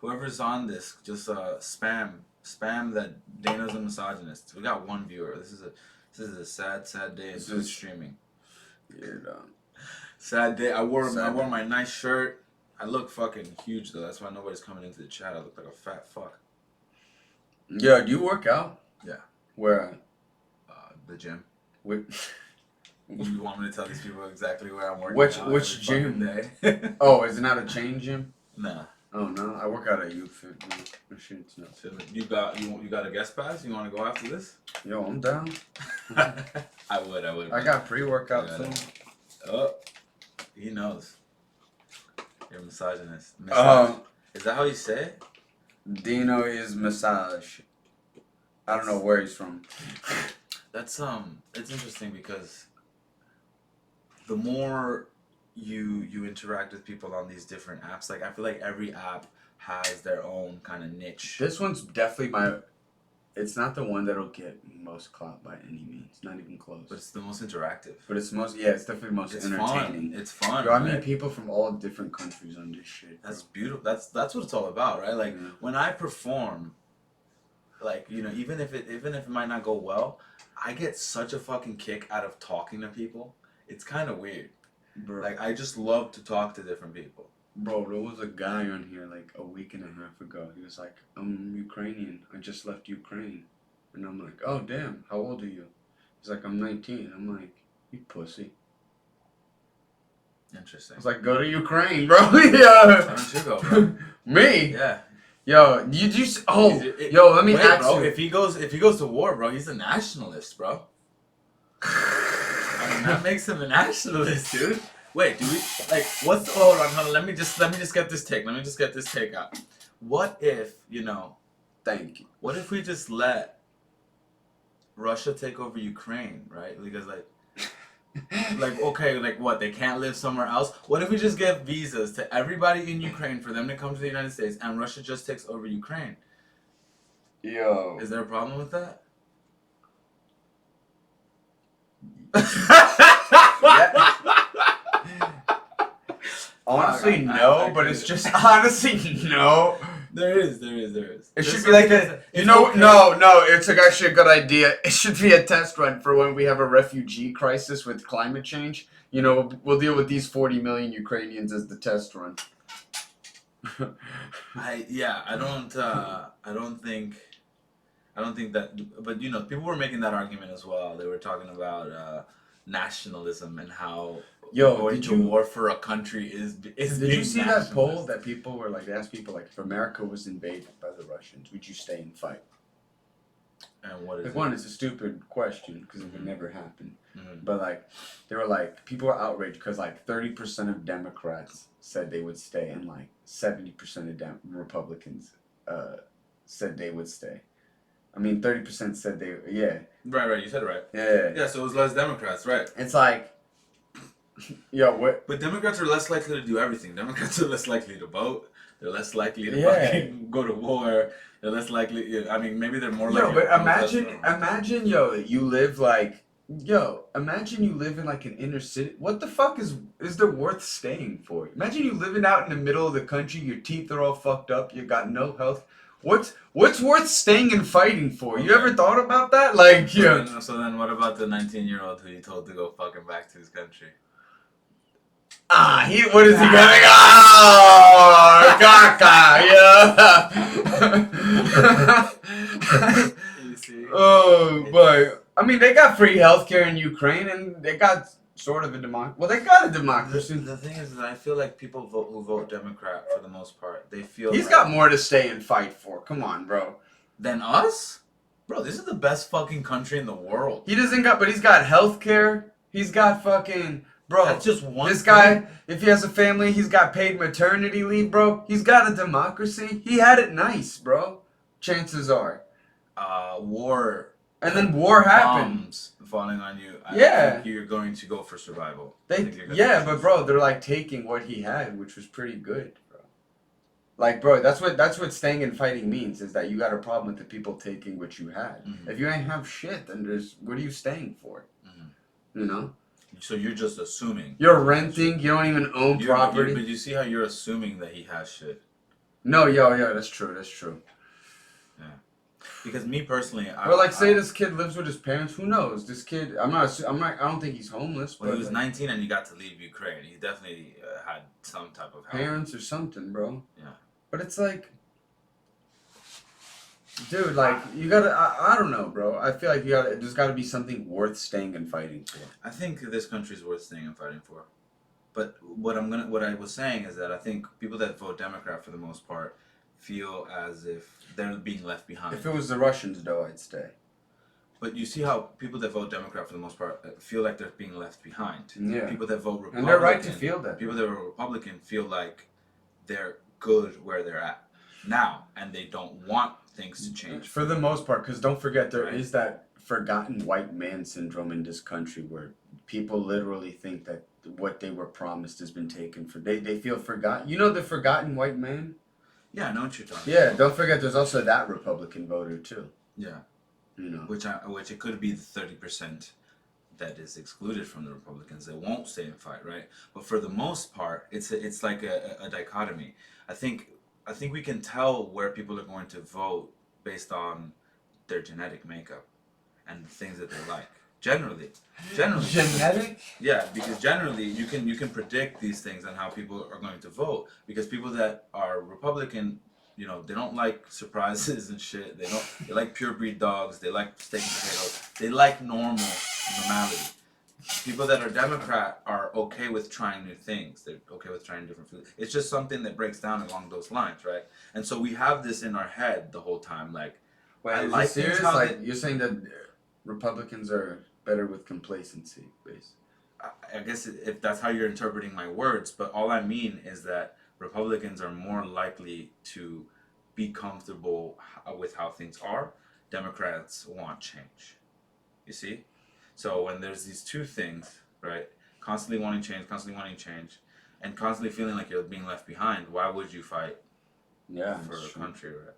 whoever's on this, just spam that Dana's a misogynist. We got one viewer. This is a sad day in Twitch streaming. Weird. Sad day. I wore my nice shirt. I look fucking huge though. That's why nobody's coming into the chat. I look like a fat fuck. Yeah, do you work out? Yeah. Where? The gym. With, You want me to tell these people exactly where I'm working? Which out every gym? fucking day? oh, is it not a chain gym? Nah. Oh no, I work out at Youth Fit. Man. Shit's nuts. You got a guest pass? You want to go after this? Yo, I'm down. I would. I got pre-workout Yeah, too. Oh, he knows. You're a misogynist. Is that how you say it? Dino is massage. I don't know where he's from. That's it's interesting because the more you interact with people on these different apps, like I feel like every app has their own kind of niche. This one's definitely it's not the one that'll get most clout by any means. Not even close. But it's the most interactive. But it's it's definitely most entertaining. It's fun. Yo, I meet right? people from all different countries on this shit. Bro. That's beautiful. That's what it's all about, right? Like when I perform, like, you know, even if it might not go well, I get such a fucking kick out of talking to people. It's kind of weird. Bro. Like, I just love to talk to different people. Bro, there was a guy on here like a week and a half ago. He was like, I'm Ukrainian. I just left Ukraine. And I'm like, oh, damn. How old are you? He's like, I'm 19. I'm like, you pussy. Interesting. I was like, go to Ukraine, bro. Yeah. Why don't you go, bro? Me? Yeah. Yo, you just yo, let me Wait, ask bro, you. if he goes to war, bro, he's a nationalist, bro. I mean, that makes him a nationalist, dude. Wait, do we hold on, let me just get this take out. What if, you know, Thank you. what if we just let Russia take over Ukraine, right? Because okay, like what, they can't live somewhere else? What if we just give visas to everybody in Ukraine for them to come to the United States and Russia just takes over Ukraine? Yo. Is there a problem with that? Honestly, no, but it's just honestly no. There is. It should be like no, it's actually a good idea. It should be a test run for when we have a refugee crisis with climate change. You know, we'll deal with these 40 million Ukrainians as the test run. I don't think that, but people were making that argument as well. They were talking about nationalism and how Yo, going did to you war for a country is did being you see that poll nationalist. that people were like, they asked people like, if America was invaded by the Russians, would you stay and fight? And what is Like, it? one, it's a stupid question because it would Mhm. never happen. Mhm. But like, they were like, people were outraged because like 30% of Democrats said they would stay, and like 70% of Republicans said they would stay. I mean, 30% said they, yeah, Right. You said it right. yeah. Yeah, so it was less Democrats, right? It's like, yo, what? But Democrats are less likely to do everything. Democrats are less likely to vote. They're less likely to Yeah. fucking go to war. They're less likely. I mean, maybe they're more Yo, likely but to protest imagine, yo, you live like, yo, imagine you live in like an inner city. What the fuck is there worth staying for? Imagine you living out in the middle of the country. Your teeth are all fucked up. You got no health. What's worth staying and fighting for? You ever thought about that? Like, yo. So then, what about the 19-year-old who you told to go fucking back to his country? What is he getting? Oh, caca, yeah. You see? Oh, but I mean, they got free healthcare in Ukraine, and they got sort of a democracy. Well, they got a democracy. The thing is that I feel like people who vote Democrat, for the most part, they feel He's like, got more to stay and fight for. Come on, bro. than us? Bro, this is the best fucking country in the world. He doesn't got, but he's got healthcare. He's got fucking, bro. That's just one This thing. guy, if he has a family, he's got paid maternity leave, bro. He's got a democracy. He had it nice, bro. Chances are. War. And then war happened. Bombs falling on you. Yeah. I think you're going to go for survival. I think you're gonna Yeah, go but for bro, they're like taking what he had, which was pretty good, bro. Like, bro, that's what staying and fighting means, is that you got a problem with the people taking what you had. Mhm. If you ain't have shit, then what are you staying for? Mhm. You know? So you're just assuming. You're renting, you don't even own property. But you see how you're assuming that he has shit. No, yo, that's true. Because me personally, Or like, say this kid lives with his parents. Who knows? This kid, I don't think he's homeless. When But he was like, 19 and he got to leave Ukraine, he definitely had some type of help. parents or something, bro. Yeah. But it's like, dude, like, you gotta, I don't know, bro. I feel like there's gotta be something worth staying and fighting for. I think this country's worth staying and fighting for. But what I was saying is that I think people that vote Democrat for the most part feel as if they're being left behind. If it was the Russians, though, I'd stay. But you see how people that vote Democrat for the most part feel like they're being left behind. Yeah. People that vote Republican, And they're right to feel that. People that are Republican feel like they're good where they're at now, and they don't want things to change. For the most part, because don't forget, there Right. is that forgotten white man syndrome in this country where people literally think that what they were promised has been taken. They feel forgotten. You know the forgotten white man? Yeah, I know what you're talking Yeah, about. don't forget there's also that Republican voter, too. Yeah. You know. Which it could be the 30% that is excluded from the Republicans that won't stay and fight, right? But for the most part, it's like a dichotomy. I think we can tell where people are going to vote based on their genetic makeup and the things that they like. Generally. Genetic? Yeah, because generally you can predict these things and how people are going to vote. Because people that are Republican, they don't like surprises and shit. They like pure breed dogs. They like steak and potatoes. They like normality. People that are Democrat are okay with trying new things. They're okay with trying different food. It's just something that breaks down along those lines, right? And so we have this in our head the whole time, like, Wait, I is like this serious? things how Like, you're saying that Republicans are better with complacency, basically. I guess if that's how you're interpreting my words, but all I mean is that Republicans are more likely to be comfortable with how things are. Democrats want change. You see? So when there's these two things, right? Constantly wanting change, and constantly feeling like you're being left behind, why would you fight Yeah, for that's a true. country, right?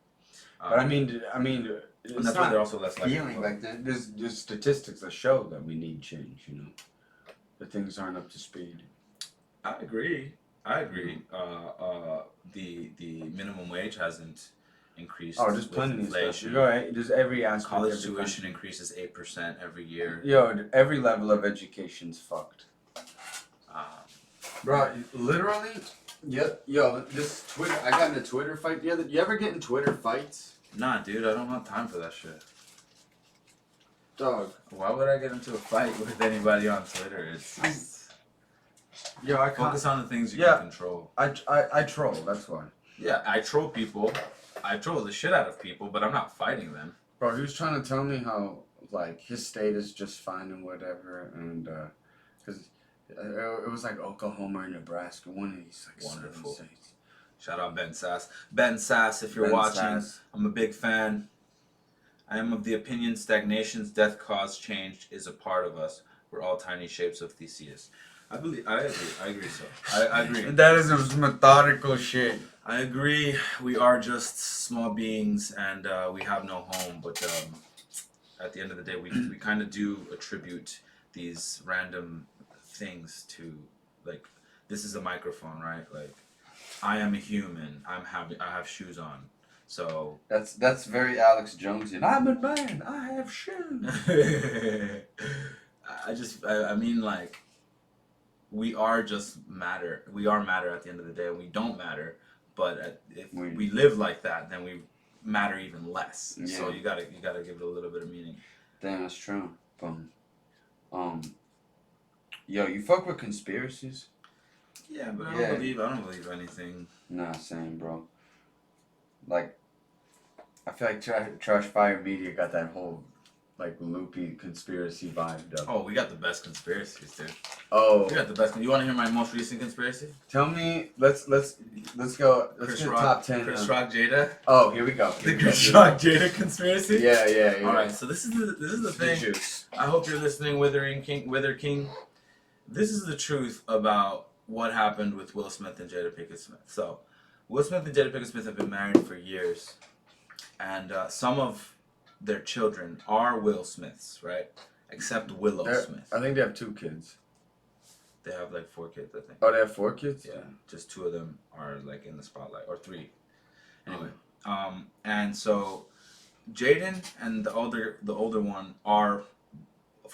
But I mean, and it's that's why not they're also less likely. feeling like that. There's statistics that show that we need change. You know, that things aren't up to speed. I agree. The minimum wage hasn't increased. Oh, just with plenty of inflation. stuff. Right, just every aspect. College of the tuition country. increases 8% every year. Yo, every level of education's fucked. Um, Bro, literally, Yep. Yo, this Twitter. I got in a Twitter fight the other. You ever get in Twitter fights? Nah, dude, I don't have time for that shit. Dog. Why would I get into a fight with anybody on Twitter? It's just Yo, I focus on the things you Yeah. can control. I troll. That's why. Yeah, I troll people. I troll the shit out of people, but I'm not fighting them. Bro, he was trying to tell me how like his state is just fine and whatever, and because it was like Oklahoma or Nebraska, one of these like Wonderful. southern states. Shout out Ben Sass. Ben Sass, if you're Ben watching, Sass. I'm a big fan. I am of the opinion stagnation's death cause change is a part of us. We're all tiny shapes of Theseus. I agree. I agree. That is a methodical shit. I agree. We are just small beings and we have no home. But at the end of the day, we kind of do attribute these random things to, like, this is a microphone, right? Like, I am a human. I have shoes on. So That's very Alex Jonesian. I'm a man. I have shoes. I mean, like, we are just matter. We are matter at the end of the day. We don't matter. But if we live like that, then we matter even less. Yeah. So you gotta give it a little bit of meaning. Damn, that's true. Yo, you fuck with conspiracies? Yeah, but I Yeah. don't believe anything. Nah, same, bro. Like, I feel like TrashFire Media got that whole like loopy conspiracy vibe, though. Oh, we got the best conspiracies, dude. Oh, We got the best. You want to hear my most recent conspiracy? tell me. Let's go. Let's get top 10. Chris Rock, Jada. Oh, here we go. The Chris Rock, Jada conspiracy. Yeah. All right, so this is the thing. Juice. I hope you're listening, Wither King. This is the truth about what happened with Will Smith and Jada Pinkett Smith. So, Will Smith and Jada Pinkett Smith have been married for years, and some of their children are Will Smiths, right? Except Willow Smith. I think they have 2 kids. They have like 4 kids, I think. Oh, they have 4 kids? Yeah, just 2 of them are like in the spotlight, or 3. Anyway, and so Jaden and the older one are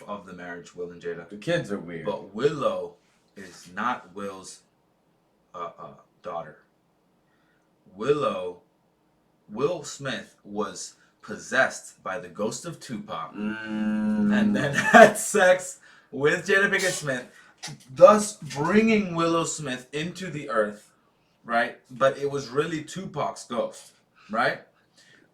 of the marriage, Will and Jada. The kids are weird. But Willow is not Will's daughter. Will Smith was possessed by the ghost of Tupac and then had sex with Jada Pinkett Smith, thus bringing Willow Smith into the earth, right? But it was really Tupac's ghost, right?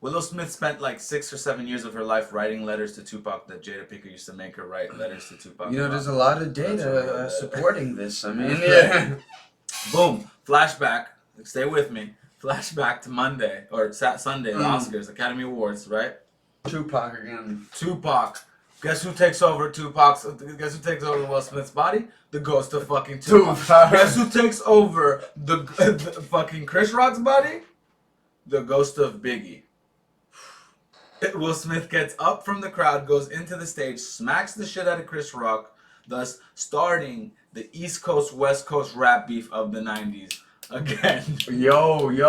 Willow Smith spent like 6 or 7 years of her life writing letters to Tupac that Jada Pinkett used to make her write letters to Tupac. You know, there's a lot of data supporting this. I mean, yeah. Boom. Flashback. Stay with me. Flashback to Monday or Sunday, the Oscars, Academy Awards, right? Tupac again. Tupac. Guess who takes over Guess who takes over Will Smith's body? The ghost of fucking Tupac. Guess who takes over the fucking Chris Rock's body? The ghost of Biggie. Will Smith gets up from the crowd, goes into the stage, smacks the shit out of Chris Rock, thus starting the East Coast West Coast rap beef of the 90s again. Yo. You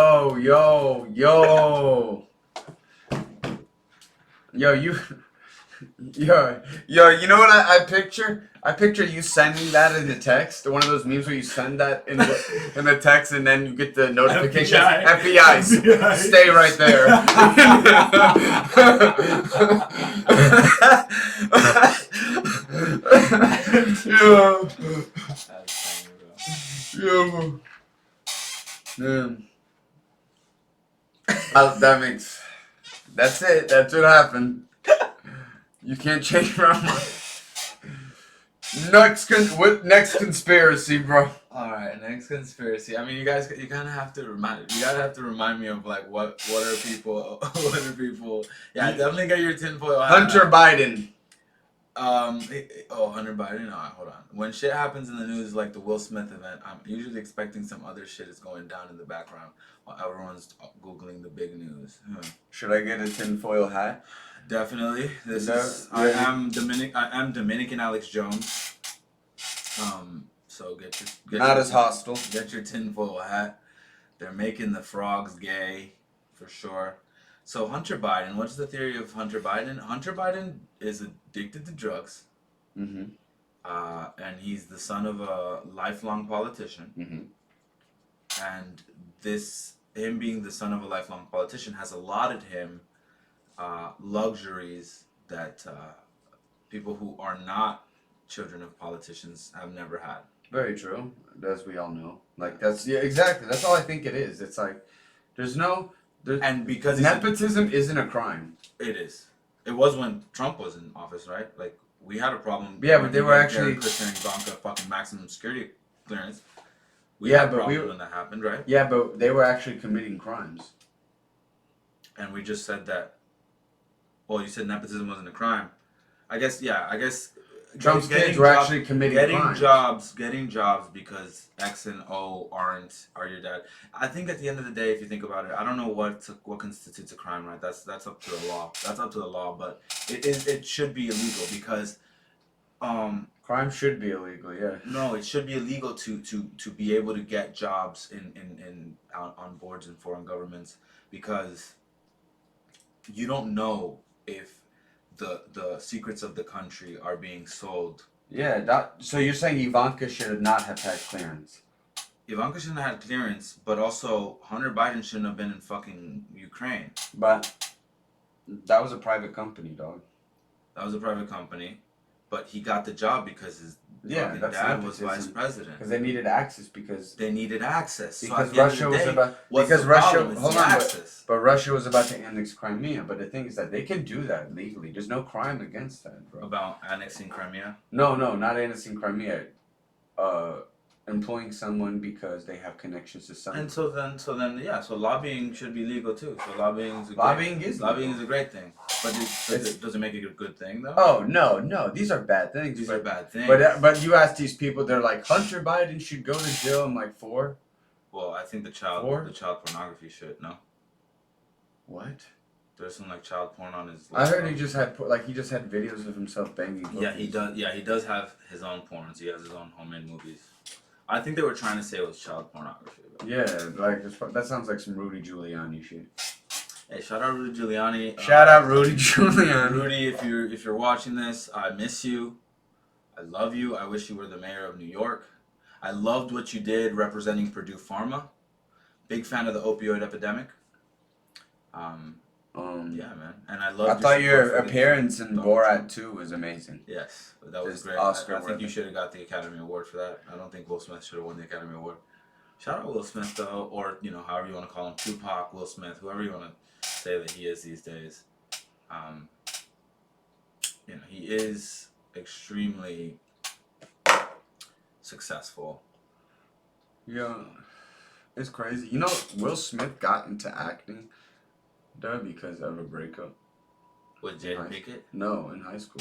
know what I picture? I picture you sending that in the text. One of those memes where you send that in the text and then you get the notification. FBI. Stay right there. That's it. That's what happened. You can't change my mind. Next conspiracy, bro. All right, next conspiracy. I mean, you kind of have to remind me of like what are people. Yeah, definitely get your tinfoil hat. Hunter Biden. Hunter Biden. All right, hold on. When shit happens in the news, like the Will Smith event, I'm usually expecting some other shit is going down in the background while everyone's googling the big news. Should I get a tinfoil hat? Definitely. I am Dominican Alex Jones. So get Not as hostile. Get your tinfoil hat. They're making the frogs gay, for sure. So Hunter Biden, what's the theory of Hunter Biden? Hunter Biden is addicted to drugs. Mm-hmm. And he's the son of a lifelong politician. Mm-hmm. and him being the son of a lifelong politician has allotted him luxuries that people who are not children of politicians have never had. Very true, as we all know. Like that's exactly. That's all I think it is. It's like And because nepotism isn't a crime. it is. It was when Trump was in office, right? Like we had a problem. Yeah, but they were actually Christian and Ivanka fucking maximum security clearance. We Yeah, had a but problem when that happened, right? Yeah, but they were actually committing crimes. And we just said that. Well, you said nepotism wasn't a crime. I guess Trump's kids were actually committing crimes. Getting jobs because X and O are your dad. I think at the end of the day, if you think about it, I don't know what constitutes a crime, right? That's up to the law. That's up to the law, but it should be illegal because crime should be illegal. Yeah. No, it should be illegal to be able to get jobs on boards in foreign governments because you don't know if the secrets of the country are being sold. Yeah, so you're saying Ivanka should not have had clearance? Ivanka shouldn't have had clearance, but also Hunter Biden shouldn't have been in fucking Ukraine. But that was a private company, dog. That was a private company, but he got the job because his dad was vice president. Because they needed access. Because Russia was about. Because Russia. Hold on, but Russia was about to annex Crimea. But the thing is that they can do that legally. There's no crime against that, bro. About annexing Crimea? No, not annexing Crimea. Employing someone because they have connections to someone. And so lobbying should be legal too. So lobbying is a great thing. But does it make it a good thing though? Oh no, these are bad things. These are bad things. But you ask these people, they're like, Hunter Biden should go to jail. I'm like, for? Well, I think the child pornography should. No. What? There's some like child porn on his. I heard he just had videos of himself banging. Cookies. Yeah, he does. Yeah, he does have his own porns. He has his own homemade movies. I think they were trying to say it was child pornography. Yeah, like that sounds like some Rudy Giuliani shit. Hey, shout out Rudy Giuliani. Shout out Rudy Giuliani. Rudy, if you're watching this, I miss you. I love you. I wish you were the mayor of New York. I loved what you did representing Purdue Pharma. Big fan of the opioid epidemic. Yeah, man, and I thought your appearance in Borat 2 was amazing. Yes, that was great. Oscar I think you should have got the Academy Award for that. I don't think Will Smith should have won the Academy Award. Shout out Will Smith though, or however you want to call him, Tupac, Will Smith, whoever you want to say that he is these days. He is extremely successful. Yeah, it's crazy. You know, Will Smith got into acting. Because of a breakup. With Jada Pinkett? No, in high school.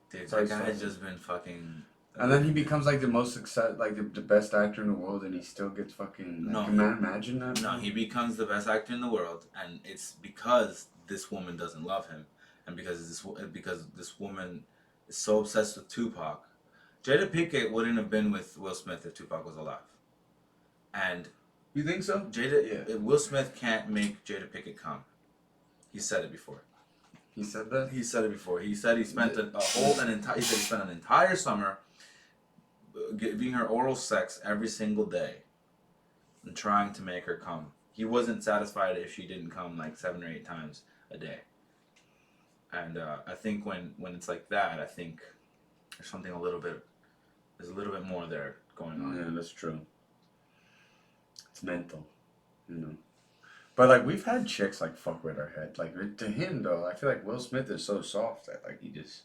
Dude, that guy has just been fucking. And then he becomes like the most the best actor in the world, and he still gets fucking. No, can man imagine that? No, he becomes the best actor in the world, and it's because this woman doesn't love him, and because this woman is so obsessed with Tupac. Jada Pinkett wouldn't have been with Will Smith if Tupac was alive. And. You think so? Will Smith can't make Jada Pinkett come. He said it before. He said that? He said it before. He said he spent he spent an entire summer giving her oral sex every single day and trying to make her come. He wasn't satisfied if she didn't come like 7 or 8 times a day. And I think when it's like that, I think there's a little bit more there going on. Yeah, that's true. It's mental, But like we've had chicks like fuck with our head. Like to him though, I feel like Will Smith is so soft that like he just,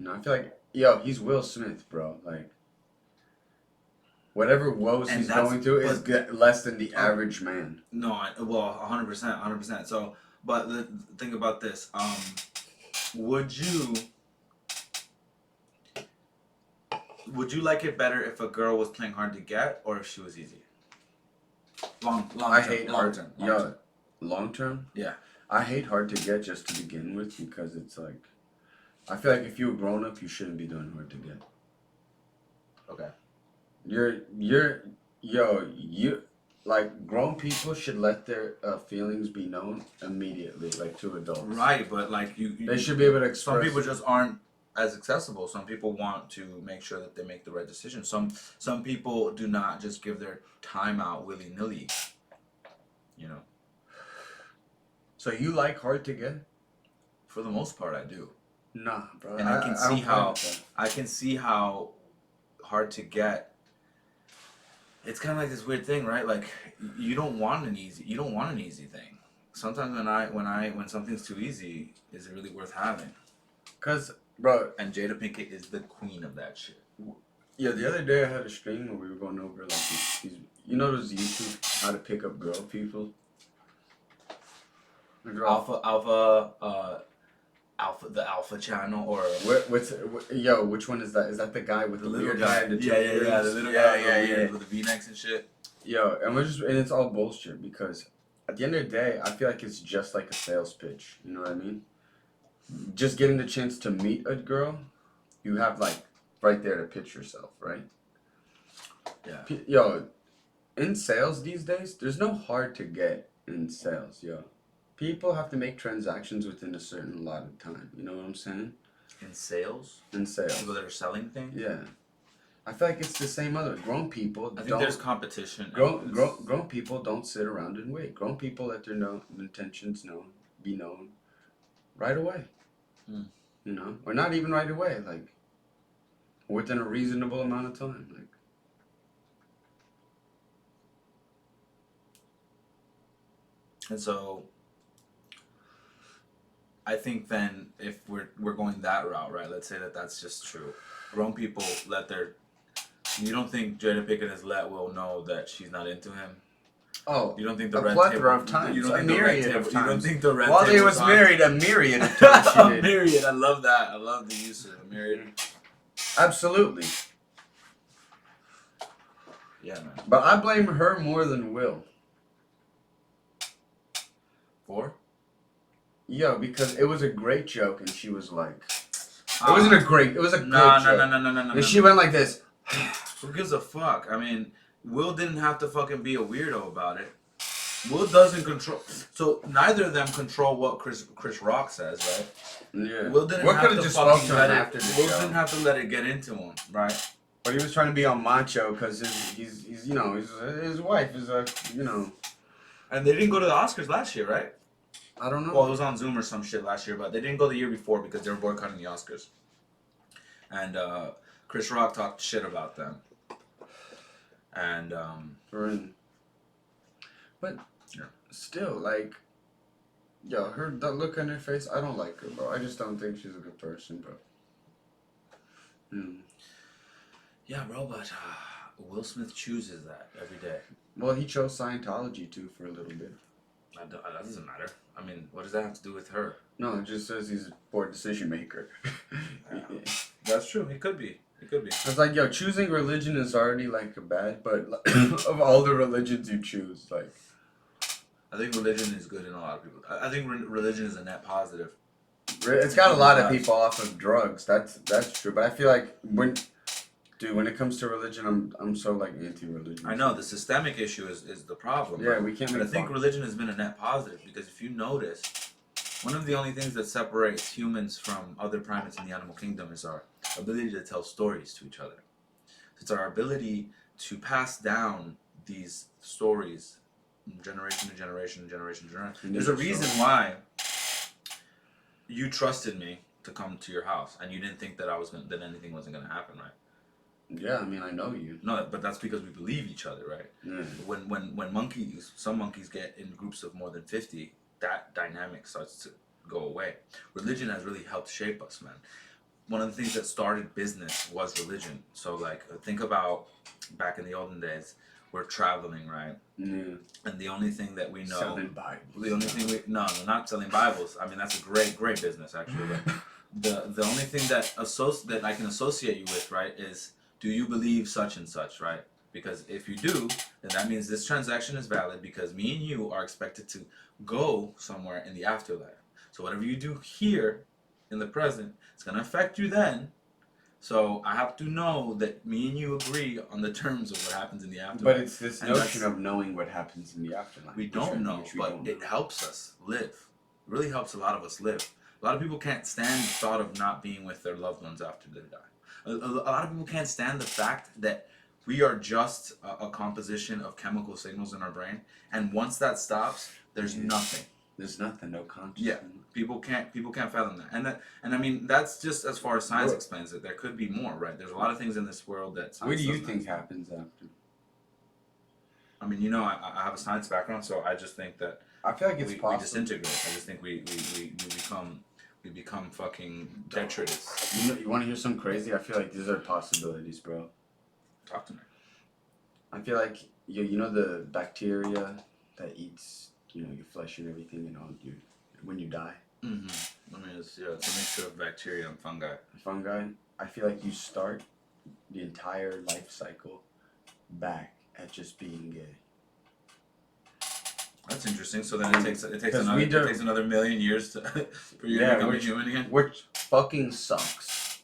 I feel like he's Will Smith, bro. Like whatever woes he's going through is less than the average man. No, 100%. So, but think about this. Would you like it better if a girl was playing hard to get or if she was easy? Long term? Yeah. I hate hard to get just to begin with because it's like, I feel like if you're a grown up, you shouldn't be doing hard to get. Okay. You like grown people should let their feelings be known immediately, like to adults. Right, but like they should be able to express. Some people just aren't as accessible. Some people want to make sure that they make the right decision. Some people do not just give their time out willy nilly. You know, So you like hard to get? for the most part, I do, Nah, bro. and I can don't see find how that. I can see how hard to get. It's kind of like this weird thing, right? Like you don't want an easy thing. Sometimes when something's too easy, is it really worth having? Cause, bro, And Jada Pinkett is the queen of that shit. yeah, the other day I had a stream where we were going over like these you know those YouTube how to pick up girl people. The girl- The Alpha channel, or which one is that? Is that the guy with the little weird guy. hair and the Yeah, two earrings? the little Yeah, guy yeah, yeah. with the V-necks and shit. Yo, and it's all bullshit because at the end of the day, I feel like it's just like a sales pitch. You know what I mean? Just getting the chance to meet a girl, you have like right there to pitch yourself, right? Yeah. Yo, in sales these days, there's no hard to get in sales, yo. People have to make transactions within a certain allotted time. You know what I'm saying? In sales, In sales. people that are selling things. Yeah. I feel like it's the same other grown people. I think there's competition. Grown people don't sit around and wait. Grown people let their intentions be known right away. Hmm. You know, or not even right away, like within a reasonable amount of time. Like, And so, I think then if we're going that route, right? Let's say that's just true. Grown people let their. You don't think Jada Pinkett has let Will know that she's not into him? oh, You don't think the a red plethora table, of times, You don't a think the red myriad table, of You don't times. think the red While they table was talk- married, a myriad of times she A did. myriad. I love that. I love the use of a myriad. Absolutely. Yeah, man. But I blame her more than Will. For? Yo, because it was a great joke, and she was like, it was a good No, joke. no. And she went like this. Who gives a fuck? I mean, Will didn't have to fucking be a weirdo about it. Will doesn't control. So neither of them control what Chris Rock says, right? Yeah. Will didn't Will have could've to just fucking spoke to him let after it. the Will show. didn't have to let it get into him, right? But he was trying to be on macho because he's you know his wife is a you know And they didn't go to the Oscars last year, right? I don't know. Well, it was on Zoom or some shit last year, but they didn't go the year before because they were boycotting the Oscars. And Chris Rock talked shit about them. And But yeah. still, like, yo, that look on her face, I don't like her, bro. I just don't think she's a good person, bro. Yeah, bro, but Will Smith chooses that every day. Well, he chose Scientology too for a little bit. That doesn't matter. I mean, what does that have to do with her? No, it just says he's a poor decision maker. Yeah. That's true. He could be. It's like, yo, choosing religion is already like a bad, but of all the religions you choose, like, I think religion is good in a lot of people. I think religion is a net positive. it's got a lot of people off of drugs. That's true. But I feel like when it comes to religion, I'm so like anti-religion. I know the systemic issue is the problem. Yeah, right? we can't. But I make think fun. religion has been a net positive because if you notice, one of the only things that separates humans from other primates in the animal kingdom is our ability to tell stories to each other. It's our ability to pass down these stories generation to generation. There's a reason why you trusted me to come to your house and you didn't think that that anything wasn't gonna happen, right? Yeah, I mean, I know you. No, but that's because we believe each other, right? Yeah. When some monkeys get in groups of more than 50, that dynamic starts to go away. Religion has really helped shape us, man. One of the things that started business was religion. So like, think about back in the olden days, we're traveling, right? Yeah. And the only thing that we know, Selling Bibles. the only thing no, not selling Bibles. I mean, that's a great business actually. But the only thing that I can associate you with, right, is do you believe such and such, right? Because if you do, then that means this transaction is valid because me and you are expected to go somewhere in the afterlife. So whatever you do here in the present, it's going to affect you then. So I have to know that me and you agree on the terms of what happens in the afterlife. But it's this And notion of knowing what happens in the afterlife. we don't know, but it helps us live. It really helps a lot of us live. A lot of people can't stand the thought of not being with their loved ones after they die. A lot of people can't stand the fact that we are just a composition of chemical signals in our brain, and once that stops, there's nothing. There's nothing, no consciousness. Yeah, people can't fathom that, and I mean that's just as far as science explains it. There could be more, right? There's a lot of things in this world that science What do you doesn't think explain. happens after? I mean, you know, I have a science background, so I just think that I feel like it's we possible. disintegrate. I just think we become fucking detritus. You want to hear something crazy? I feel like these are possibilities, bro. Talk to me. I feel like you know the bacteria that eats your flesh and everything, and all when you die. Mm-hmm. I mean, it's a mixture of bacteria and fungi. Fungi. I feel like you start the entire life cycle back at just being gay. That's interesting. So then it takes Because another million years for you to become a human again. Which fucking sucks.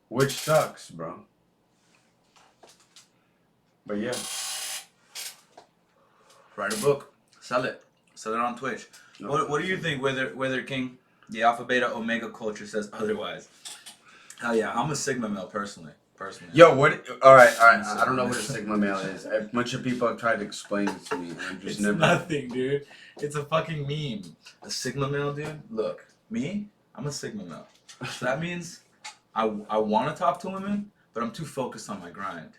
Which sucks, bro. But yeah. Write a book. Sell it on Twitch. No. What do you think? Whether King, the Alpha Beta Omega culture says otherwise. Hell yeah, I'm a Sigma male personally. Yo, what? All right. I don't know what a Sigma male is. A bunch of people have tried to explain it to me, and I'm just It's never. nothing, dude. It's a fucking meme. A Sigma male, dude. Look, me, I'm a Sigma male. So that means I want to talk to women, but I'm too focused on my grind.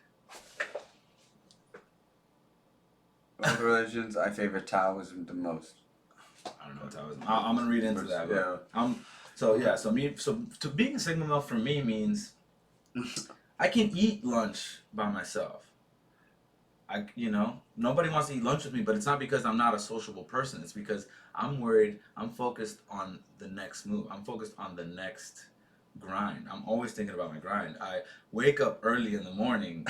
All the religions, I favor Taoism the most. I don't know what Taoism. I'm gonna read into that. Yeah. So being a Sigma male for me means I can eat lunch by myself. Nobody wants to eat lunch with me, but it's not because I'm not a sociable person. It's because I'm worried. I'm focused on the next move. I'm focused on the next grind. I'm always thinking about my grind. I wake up early in the morning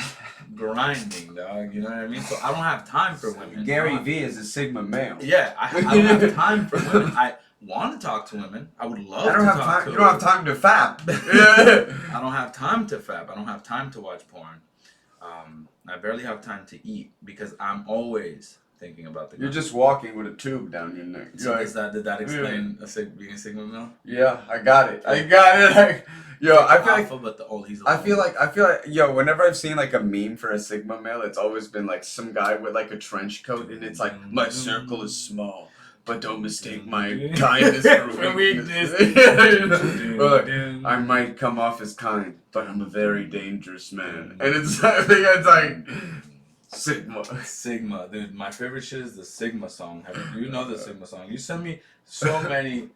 grinding, dog. You know what I mean? So I don't have time for women. Gary V is a Sigma male. Yeah, I don't have time for women. I want to talk to women. I would love to talk to You don't have time to fap. I don't have time to fap. I don't have time to watch porn. I barely have time to eat because I'm always thinking about the. You're just walking with a tube down your neck. So did that explain being a Sigma male? Yeah, I got it. I feel like yo, whenever I've seen like a meme for a Sigma male, it's always been like some guy with like a trench coat, and it's like, my circle is small, but don't mistake my kindness for weakness. I might come off as kind, but I'm a very dangerous man. And it's like Sigma, dude. My favorite shit is the Sigma song. You know the Sigma song? You send me so many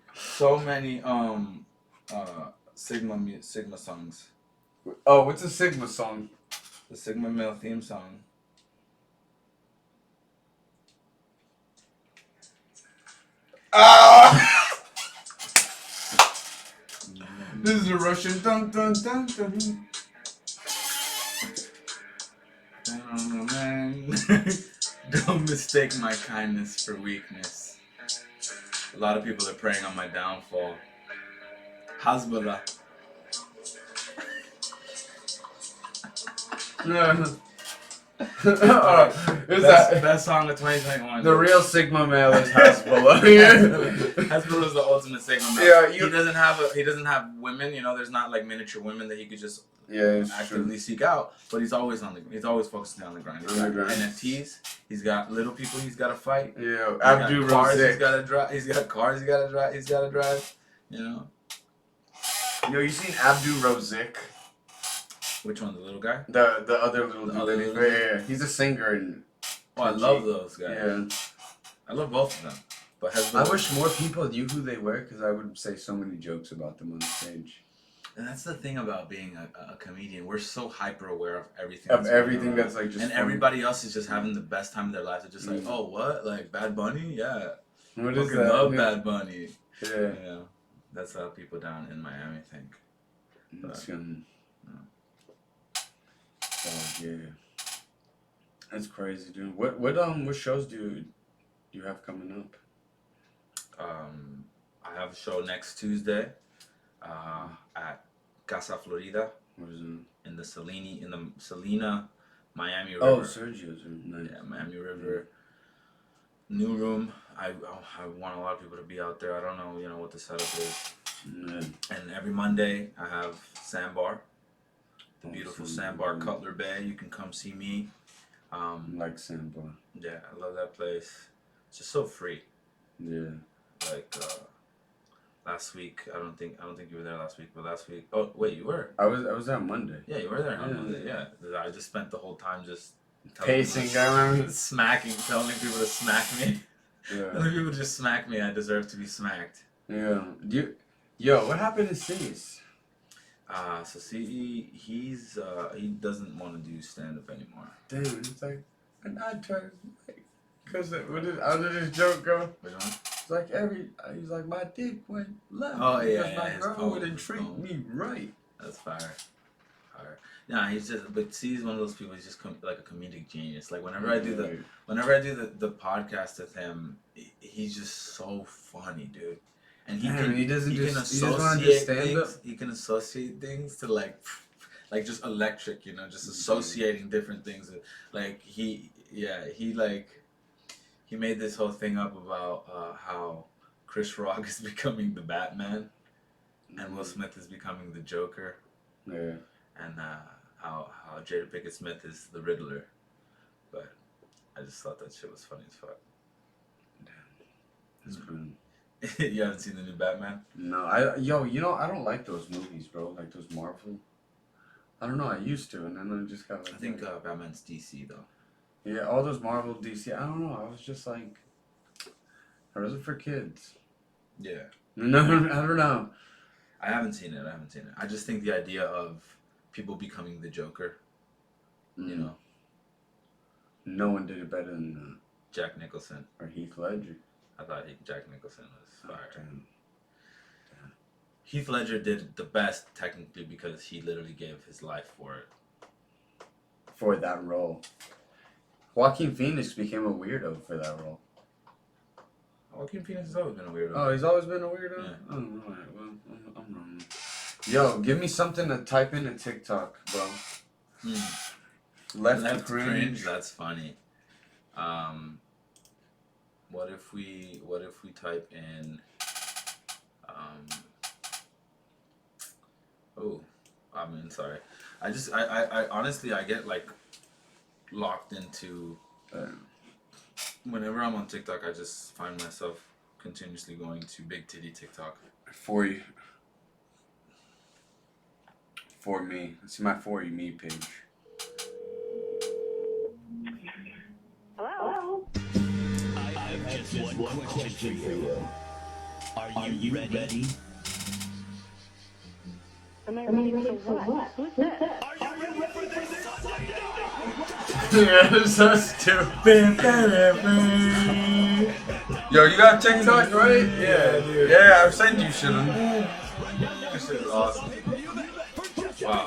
Sigma songs. Oh, what's a Sigma song? The Sigma male theme song. This is a Russian dun dun dun dun. Don't mistake my kindness for weakness. A lot of people are preying on my downfall. Hezbollah. Best song of 2021. The real Sigma male is Hezbollah. Hezbollah is the ultimate Sigma male. Yeah, he doesn't have women. There's not like miniature women that he could just actively true. seek out. But he's always focusing on the grind. He's got NFTs. He's got little people he's got to fight. Yeah, Abdu He's got to drive. He's got cars. He's got to drive. Yo, you seen Abdu Rozik? Which one? The little guy? The other little dude. Yeah. He's a singer and. Oh, I love those guys. Yeah. I love both of them. But I wish more people knew who they were, because I would say so many jokes about them on stage. And that's the thing about being a comedian. We're so hyper aware of everything. That's like just. And funny. Everybody else is just having the best time of their lives. They're just like, oh, what? Like Bad Bunny? Yeah. What I is that? love Bad Bunny. Yeah. That's how people down in Miami think. Oh yeah. That's crazy, dude. What shows do you have coming up? I have a show next Tuesday at Casa Florida. What is it? In the Salina, Miami River. Oh, Sergio's. Nice. Yeah, Miami River. New room. I want a lot of people to be out there. I don't know, what the setup is. And every Monday I have Sandbar, the beautiful Sandbar, Cutler Bay. You can come see me. Like Sandbar. Yeah, I love that place. It's just so free. Yeah. Like last week, I don't think you were there last week, but last week. Oh wait, you were. I was there Monday. Yeah, you were there on Monday. Yeah, I just spent the whole time just Pacing, I remember. smacking, telling people to smack me. Yeah. Telling people to just smack me. I deserve to be smacked. Yeah. Yo, what happened to Cease? So see, he doesn't want to do stand up anymore. Damn, it's like, and I turned, because how did this joke go? Which one? It's like he's like, my dick went left. Oh, yeah, because my his girl poem, wouldn't his treat poem. me right. That's fire. Nah, but he's one of those people. He's just like a comedic genius. Like whenever I do the podcast with him, he's just so funny, dude. And he can associate things to like just electric, just associating different things. Like he made this whole thing up about how Chris Rock is becoming the Batman, and Will Smith is becoming the Joker. Yeah. And how Jada Pinkett Smith is the Riddler. But I just thought that shit was funny as fuck. Damn. That's cool. You haven't seen the new Batman? No, I don't like those movies, bro. Like those Marvel. I don't know. I used to, and then I just got like. I think Batman's DC though. Yeah, all those Marvel, DC. I don't know. I was just like, those are for kids. Yeah. No, I don't know. I haven't seen it. I just think the idea of people becoming the Joker, No one did it better than Jack Nicholson or Heath Ledger. I thought Jack Nicholson was fire. Damn. Heath Ledger did the best technically because he literally gave his life for it. For that role. Joaquin Phoenix became a weirdo for that role. Joaquin Phoenix has always been a weirdo. Oh, he's always been a weirdo? Yeah. Oh, alright. Well, I'm wrong. Yo, give me something to type into TikTok, bro. Left cringe. That's funny. What if we type in sorry. I honestly I get like locked into whenever I'm on TikTok I just find myself continuously going to big titty TikTok. For you. For me. It's my For You Me page. Hello? I have just one question for you. Are you ready? Am I ready for what? Who's this? Are you ready for this? Yeah, it's so stupid. Yo, you got TikTok, right? Yeah, dude. Yeah, I've sent you shit on. This shit is awesome. Wow.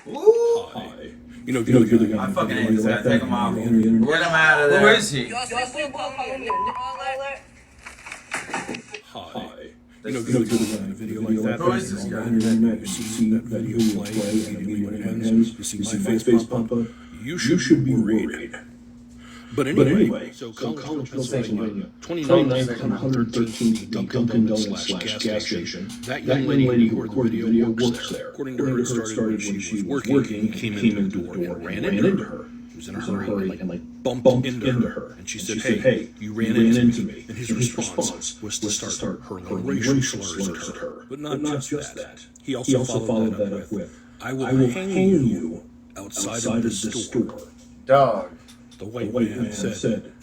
Ooh. Hi. You know, you're the guy. I fucking hate this guy. Take him off. Get him out of there. Who is he? Hi. You know, you're the guy in a video like that. Who is this guy? On the internet, you see that video play immediately when it ends. You see my face pop up. You should be worried. But anyway, so Collegeville, Pennsylvania, 29th 113th Dunkin' Station. That young lady who recorded the video works there. According to her, it started when she was working, came into the door and ran into her. He was in a hurry and like bumped into her. And she said, hey, you ran into me. And his response was to start hurling racial slurs at her. But not just that. He also followed that up with, I will hang you outside of the store. Dog. The white man said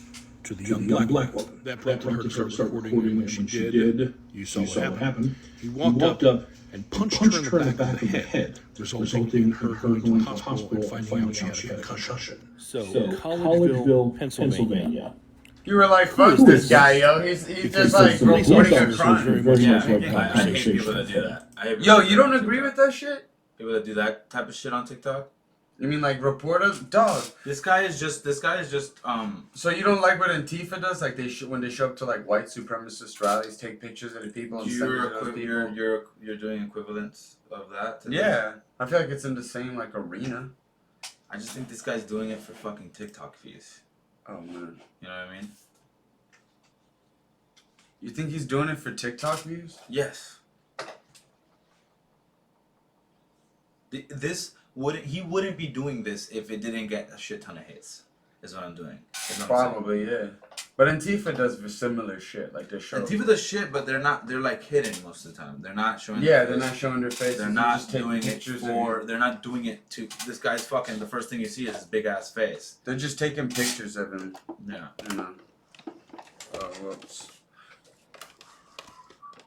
to the young black woman. That prompted her to start recording when she did. You saw what happened. He walked up and punched her in the back of the head, resulting in her going to the hospital and finding out she had a concussion. So Collegeville, Pennsylvania. You were like, fuck this guy, yo. He's just like reporting a crime. Yeah, I hate people that do that. Yo, you don't agree with that shit? People that do that type of shit on TikTok? You mean like reporter? Dog. This guy is just So you don't like what Antifa does? Like when they show up to like white supremacist rallies, take pictures of the people and send it to those people. You're doing equivalents of that. To Yeah, I feel like it's in the same like arena. I just think this guy's doing it for fucking TikTok views. Oh man, You know what I mean? you think he's doing it for TikTok views? Yes. He wouldn't be doing this if it didn't get a shit ton of hits. Is what I'm doing. Is what I'm Probably, yeah. But Antifa does similar shit, like they show. saying. Antifa does shit, but they're like hidden most of the time. They're not showing. Yeah, their they're face. not showing their faces. They're not just taking doing it pictures. for. They're not doing it to. This guy's fucking. The first thing you see is his big ass face. They're just taking pictures of him. Yeah. You know. Oh, whoops.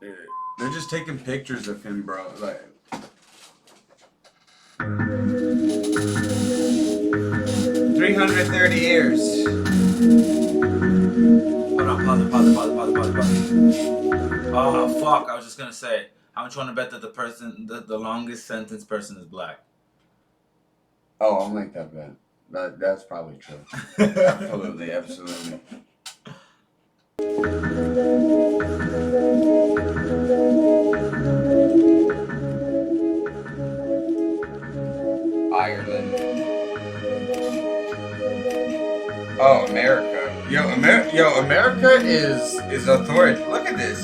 Yeah. They're just taking pictures of him, bro. Like. 330 years. Hold on, pause. Oh fuck! I was just gonna say, how much you want to bet that the longest sentenced person is black? Oh, I'll make that bet. That's probably true. Absolutely. Ireland. Oh, America. America is authority. Look at this.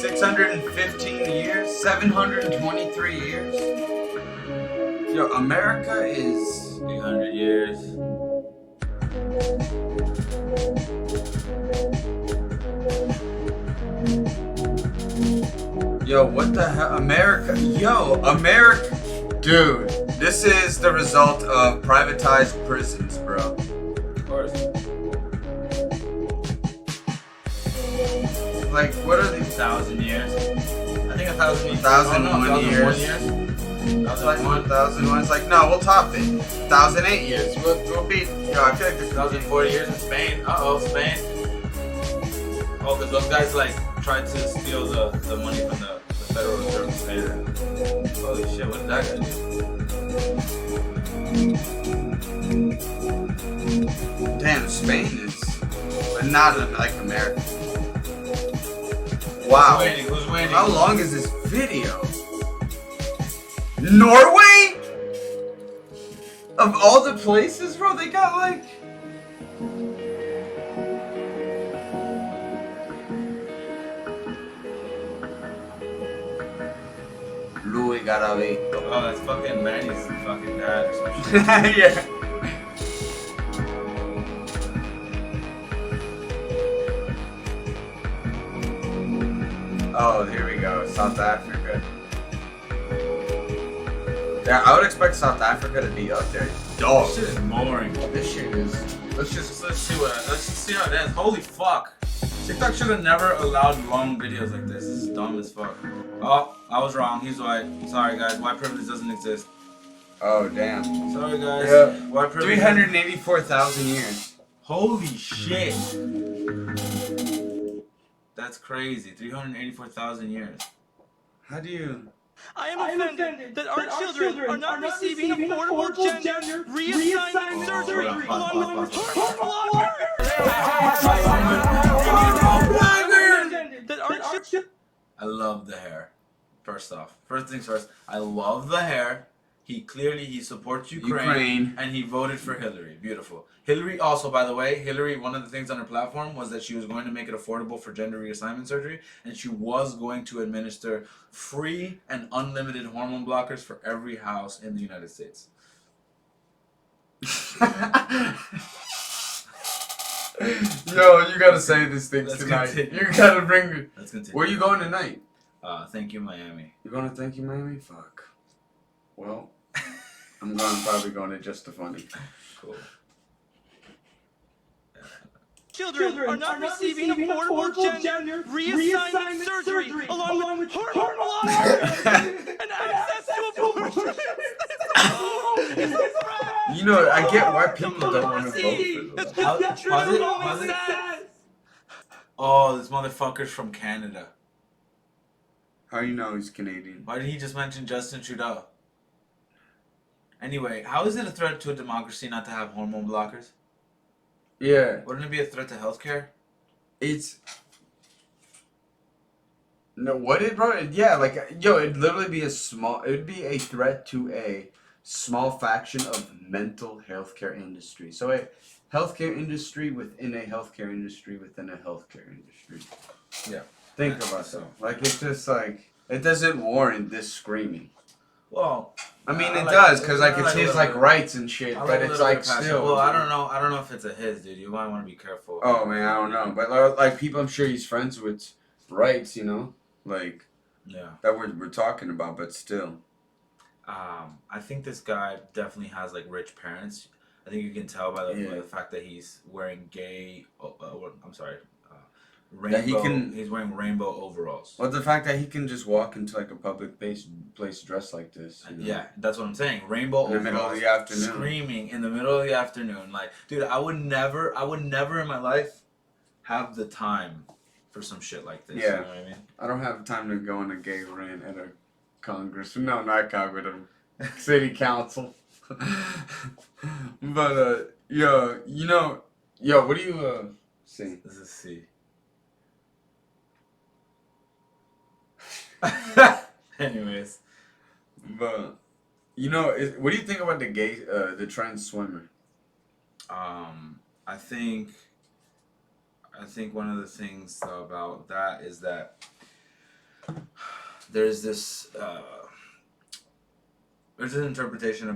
615 years, 723 years. Yo, America is 300 years. Yo, what the hell? America. Dude, this is the result of privatized prisons, bro. Of course. Like, what are these? 1,000 years. I think 1,000 years. 1,001 years. That's Like 1,001. It's like, no, we'll top it. 1,008 years. We'll beat. Yo, I feel like this 1,040 years in Spain. Spain. Oh, because those guys like tried to steal the money from the Federal Reserve. Holy shit! What did that guy do? Damn, Spain is not like America. Wow. Who's winning? How long is this video? Norway? Of all the places, bro, they got like... Louis Garavito. Oh, that's fucking Manny's fucking dad or some shit. Yeah. Oh, here we go. South Africa. Yeah, I would expect South Africa to be up there. Dog. This shit is boring. This shit is. Let's just see how it ends. Holy fuck. TikTok should have never allowed long videos like this. This is dumb as fuck. Oh, I was wrong. He's white. Sorry guys. White privilege doesn't exist. Oh, damn. Sorry guys. Yeah. White privilege. 384,000 years. Holy shit. That's crazy. 384,000 years. How do you... I am offended that our children are not receiving affordable gender reassignment surgery along with I love the hair. First things first, I love the hair. He supports Ukraine and he voted for Hillary. Beautiful. Hillary also, by the way, one of the things on her platform was that she was going to make it affordable for gender reassignment surgery, and she was going to administer free and unlimited hormone blockers for every house in the United States. Yo, you gotta say these things Let's tonight. continue. You gotta bring me. Let's continue. Where you going tonight? Thank you, Miami. You going to Thank You Miami? Fuck. Well, I'm probably going to Just the Funny. Cool. children are not receiving affordable gender reassignment surgery along with hormone blockers and access to abortion. You know, I get why people don't want to vote for them. Pause it. Oh, this motherfucker's from Canada. How you know he's Canadian? Why did he just mention Justin Trudeau? Anyway, how is it a threat to a democracy not to have hormone blockers? Yeah, Wouldn't it be a threat to healthcare? it's no what it bro. Yeah, like yo, it'd literally be a small. It'd be a threat to a small faction of mental healthcare industry. So a healthcare industry within a healthcare industry within a healthcare industry. Yeah. Think about that. Like it's just like it doesn't warrant this screaming. Well, I mean, I it like- does because like I it's like a his little like bit- rights and shit, I but like a it's little bit like of passion. still. Well, I don't know. I don't know if it's a his, dude. You might want to be careful. Oh man, I don't know, but like people, I'm sure he's friends with rights, you know, like Yeah. that we're talking about, but still. I think this guy definitely has like rich parents. I think you can tell by the fact that he's wearing I'm sorry, rainbow. That he can- He's wearing rainbow overalls. Well, the fact that he can just walk into like a public place dressed like this. You know? Yeah, that's what I'm saying. Rainbow In the middle of overalls, the afternoon. screaming in the middle of the afternoon. Like, dude, I would never in my life have the time for some shit like this. Yeah. You know what I mean? I don't have time to go on a gay rant at a Congress. No, not Congress, a city council. But yo, what do you see? This is C. Anyways, But what do you think about the trans swimmer? I think one of the things about that is that there's this there's an interpretation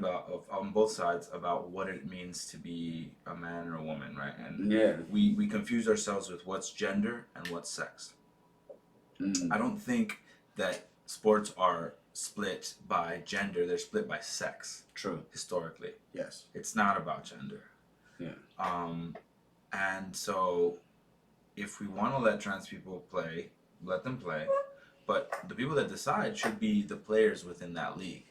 on both sides about what it means to be a man or a woman, right? And Yeah. we confuse ourselves with what's gender and what's sex. I don't think that sports are split by gender, they're split by sex. True. Historically. Yes. It's not about gender. Yeah. And so if we want to let trans people play, let them play. But the people that decide should be the players within that league.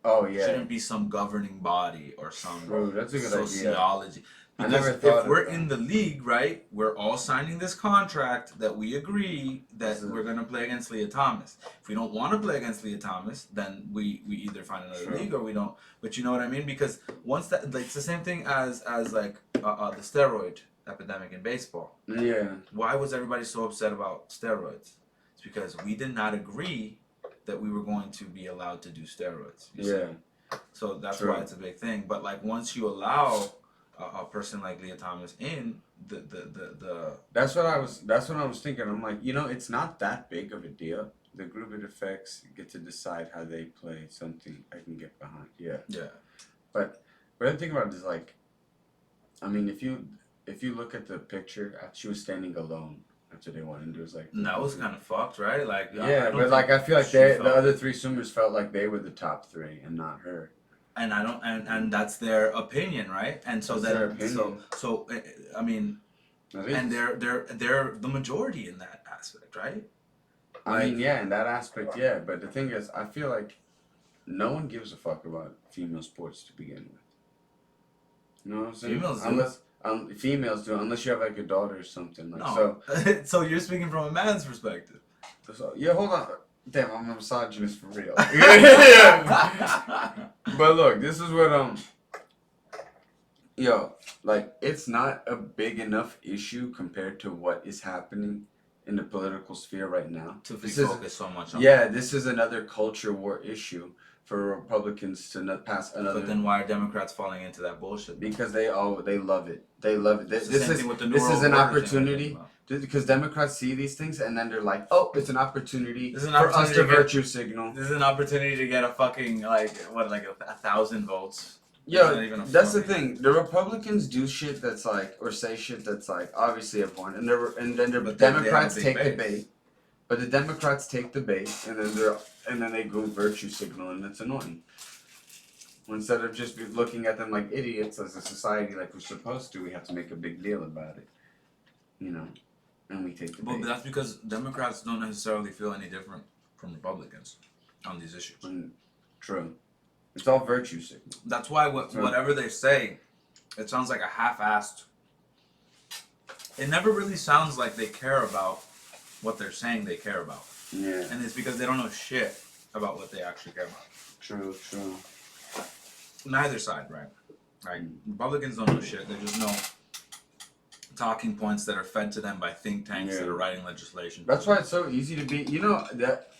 Oh yeah. Shouldn't be some governing body or some True, that's a good idea. sociology. I Because never thought if we're of that. in the league, right, we're all signing this contract that we agree that This is- we're gonna play against Leah Thomas. If we don't want to play against Leah Thomas, then we either find another Sure. league or we don't. But you know what I mean? Because once that, like, it's the same thing as like the steroid epidemic in baseball. Yeah. Why was everybody so upset about steroids? It's because we did not agree that we were going to be allowed to do steroids. You see? Yeah. So that's True. why it's a big thing. But like once you allow a person like Leah Thomas in, the That's what I was thinking. I'm like, it's not that big of a deal. The group it affects get to decide how they play something I can get behind. Yeah. yeah. But what I think about it is like, I mean, if you look at the picture, she was standing alone after they won, and there was like. And that was kind of fucked, right? Like Yeah, but like I feel like the other three swimmers felt like they were the top three and not her. And I don't, and that's their opinion, right? And so That's their then, opinion. so I mean, That is. and they're the majority in that aspect, right? I mean, yeah, in that aspect, yeah. But the thing is, I feel like no one gives a fuck about female sports to begin with. You know what I'm saying? Females do. Unless females do, unless you have like a daughter or something. Like, No. So you're speaking from a man's perspective. So yeah, hold on. Damn, I'm a misogynist for real. Yeah. But look, this is what like it's not a big enough issue compared to what is happening in the political sphere right now. To This is- focus so much on Yeah, this is another culture war issue for Republicans to not pass another. But then why are Democrats falling into that bullshit? Because they love it. They love it. It's the This same is thing with the this New is World an Order thing opportunity. Because Democrats see these things and then they're like, oh, it's an opportunity This is an for us opportunity to to get- virtue signal. This is an opportunity to get a fucking like 1,000 votes. It's Yo, not even a that's the fucking- thing. The Republicans do shit that's like, or say shit that's like, obviously abhorrent, and then the But then they Democrats have a big take the base. bait. But the Democrats take the bait, and then they go virtue signal, and it's annoying. Instead of just looking at them like idiots as a society, like we're supposed to, we have to make a big deal about it. And we take the But bait. that's because Democrats don't necessarily feel any different from Republicans on these issues. True. It's all virtue signal. That's why True. whatever they say, it sounds like a half-assed. It never really sounds like they care about what they're saying they care about. Yeah. And it's because they don't know shit about what they actually care about. True. neither side, right? Right. Republicans don't know shit. They just know talking points that are fed to them by think tanks that are writing legislation. That's why it's so easy to be. You know that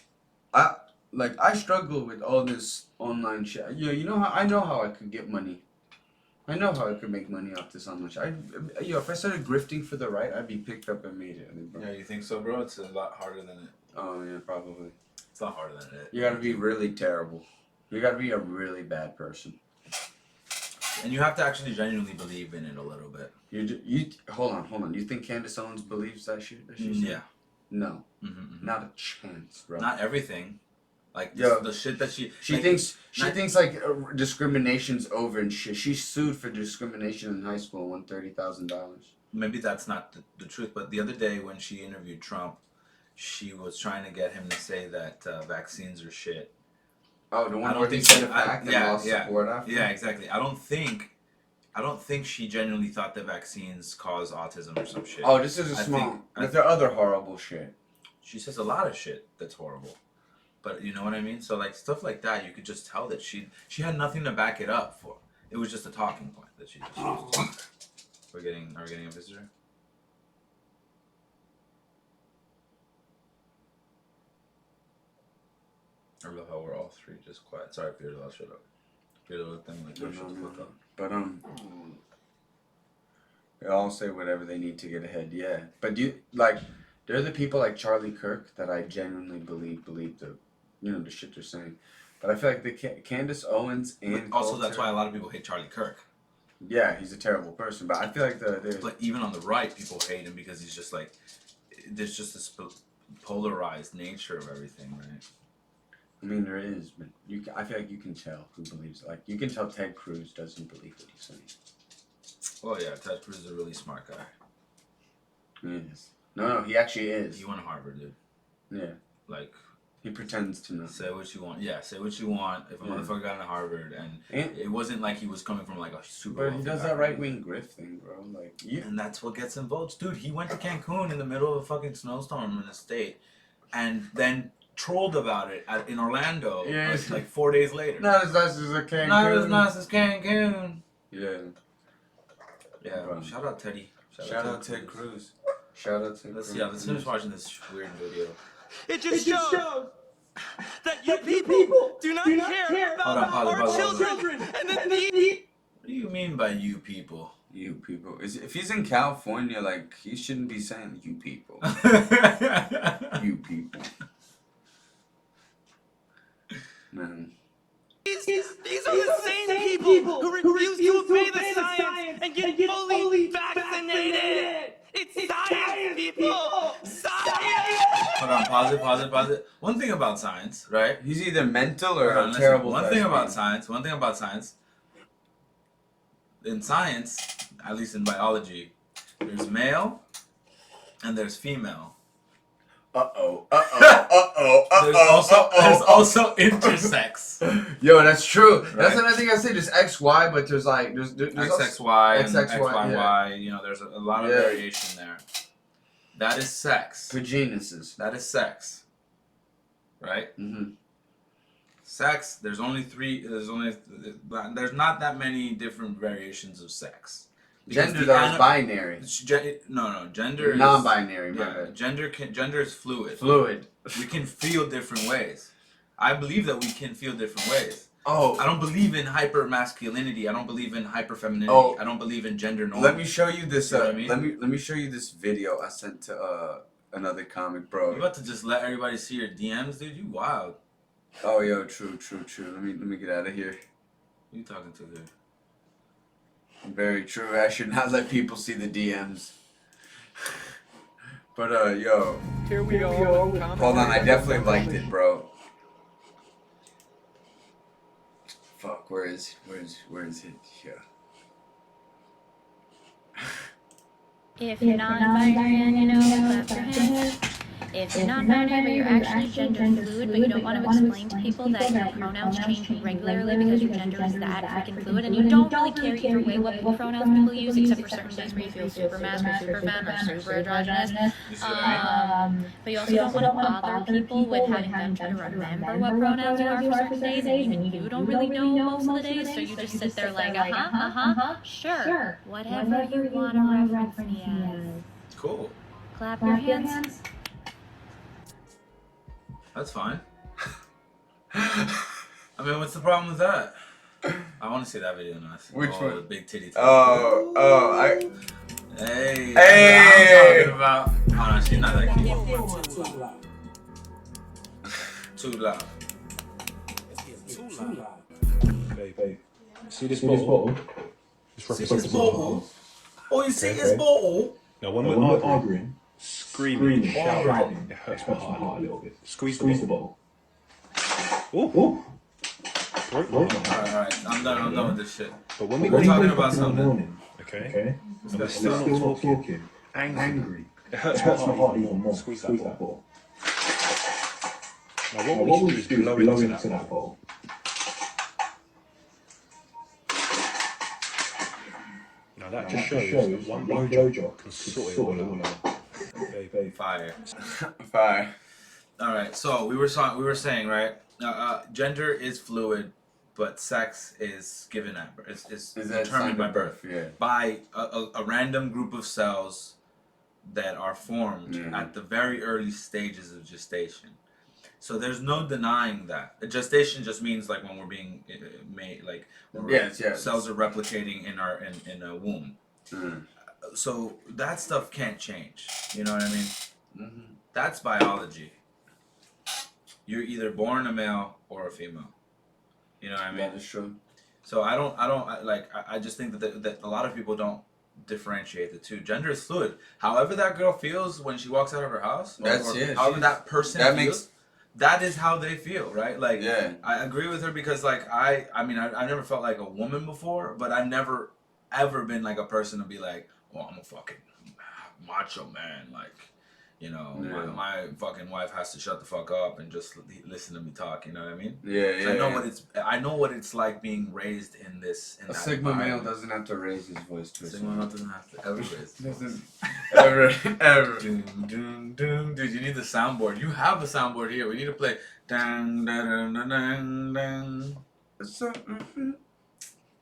I struggle with all this online shit. You know how I know how I could get money. I know how I could make money off this online shit. If I started grifting for the right, I'd be picked up immediately, bro. Yeah, you think so, bro? It's a lot harder than it. Oh yeah, probably. It's not harder than it. You gotta be really terrible. You gotta be a really bad person. And you have to actually genuinely believe in it a little bit. You hold on. You think Candace Owens believes that shit? Yeah. No. Not a chance, bro. Not everything. Like the shit that she thinks like discrimination's over and shit. She sued for discrimination in high school and won $30,000. Maybe that's not the truth, but the other day when she interviewed Trump, she was trying to get him to say that vaccines are shit. Oh, the one where he said a fact and lost support after? Yeah, exactly. I don't think she genuinely thought that vaccines cause autism or some shit. Oh, this is a small. But there are other horrible shit. She says a lot of shit that's horrible. But you know what I mean? So like stuff like that, you could just tell that she had nothing to back it up for. It was just a talking point that she just used. Are we getting a visitor? I love how we're all three just quiet. Sorry, Peter, I'll shut up. Peter, let them like shut the fuck up. But they all say whatever they need to get ahead. Yeah, but they're the people like Charlie Kirk that I genuinely believe the the shit they're saying. But I feel like the Candace Owens and but also that's why a lot of people hate Charlie Kirk. Yeah, he's a terrible person. But I feel like but even on the right, people hate him because he's just like there's just this polarized nature of everything, right? I mean, there is, but I feel like you can tell who believes it. Like, you can tell Ted Cruz doesn't believe what he's saying. Oh, yeah, Ted Cruz is a really smart guy. He is. No, he actually is. He went to Harvard, dude. Yeah. Like... He pretends to know. Say what you want. Yeah, say what you want. If a motherfucker got into Harvard, and it wasn't like he was coming from, like, a super... But he does that right-wing grift thing, bro. Like, And that's what gets him votes. Dude, he went to Cancun in the middle of a fucking snowstorm in the state, and then... trolled about it in Orlando like 4 days later. Not as nice as a Cancun. Not as nice as Cancun. Yeah. Yeah. Shout out Teddy. Shout out Ted Cruz. Shout out Ted Cruz. Let's finish watching this weird video. It just shows that you people do not care about our children and the need. What do you mean by you people? You people. If he's in California, like, he shouldn't be saying you people. You people. Man. These are the same people who refuse to obey the science and get fully vaccinated. It's science, people! Science! Hold on, pause it. One thing about science, right? He's either mental or a terrible One thing about science. In science, at least in biology, there's male and there's female. There's also intersex. Yo, that's true. Right? That's another thing I say. There's XY, but there's XXY and XXY, XYY. yeah. You know, there's a lot of variation there. That is sex. Vaginuses. That is sex. Right? Mm-hmm. Sex. There's not that many different variations of sex. Gender though is binary. No, gender is non-binary. Yeah, gender is fluid. Fluid. We can feel different ways. I believe that we can feel different ways. Oh, I don't believe in hyper masculinity. I don't believe in hyper femininity. Oh, I don't believe in gender norms. let me show you this. You know what I mean? Let me show you this video I sent to another comic, bro. You about to just let everybody see your DMs, dude? You wild. Oh, yo, true. Let me get out of here. Who you talking to, dude? Very true. I should not let people see the DMs. But yo. Here we go. Hold on, I definitely liked it, bro. Fuck, where is it? Yeah. If you're non-binary and you know, clap your hands. if you're not non-binary but you're actually gender fluid, but you don't want to explain to people that your pronouns change regularly because your gender is that freaking fluid, and you don't really care either way what pronouns people use, except for certain days where you feel super masc or super femme or super androgynous. But you also don't want to bother people with having them try to remember what pronouns you are for certain days, and even you don't really know most of the days, so you just sit there like, sure, whatever you want to reference me as. Cool. Clap your hands. That's fine. I mean, what's the problem with that? I want to see that video now. Which one? The big titty. Hey. Hey. I'm talking about. Oh no, she's not that cute. Too loud. Babe, see this bottle? See this bottle? Oh, you see his bottle? Now, when we're arguing, screaming, shouting, it hurts my heart a little bit. Squeeze the bottle. Ooh. Alright, I'm done with this shit. But when we're talking about something, morning, okay? And we're still not talking, angry, it hurts my heart even more. Squeeze that bottle. Now, what we should do is blow into that bottle. Now, that just shows that one blowjob can sort it all out. Fire. Fire. All right, so we were saying, right? Gender is fluid, but sex is given at birth. Is determined by birth. Yeah. By a random group of cells that are formed at the very early stages of gestation. So there's no denying that. Gestation just means like when we're being made, like when cells are replicating in a womb. So that stuff can't change. You know what I mean? Mm-hmm. That's biology. You're either born a male or a female. You know what I mean? That is true. So I just think that a lot of people don't differentiate the two. Gender is fluid. However that girl feels when she walks out of her house, however that person feels, that is how they feel, right? Like, I agree with her because, like, I mean, I never felt like a woman before, but I've never ever been like a person to be like, oh, I'm a fucking macho man, like, you know, my fucking wife has to shut the fuck up and just listen to me talk. You know what I mean? I know what it's like being raised in this. A Sigma male doesn't have to raise his voice to Sigma male doesn't have to ever raise his voice. Doesn't ever. Doom, doom, doom. Dude, you need the soundboard. You have a soundboard here. We need to play. Dang, dang, dang, dang, dang.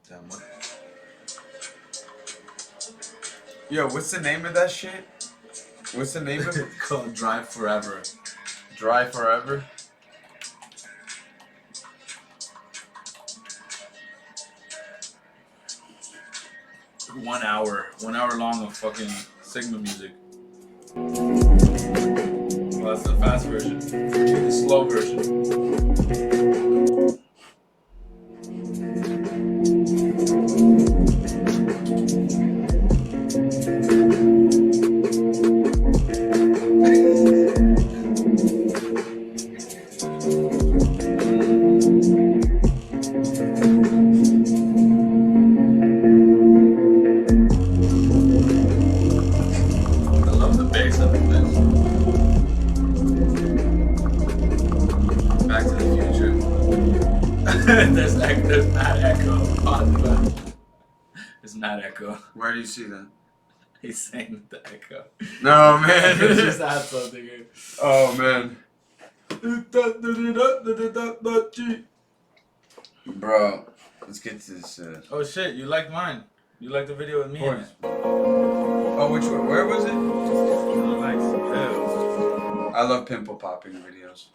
Damn, what? Yo, what's the name of that shit? What's the name of it? Called Drive Forever. Drive Forever? One hour long of fucking Sigma music. Well, that's the fast version. The slow version. There's mad echo. There's mad echo. Where do you see that? He's saying the echo. No, man. Just add something here. Oh, man. Bro, let's get to this. Oh, shit. You liked mine. You liked the video with me in it. Oh, which one? Where was it? Ew. I love pimple popping videos.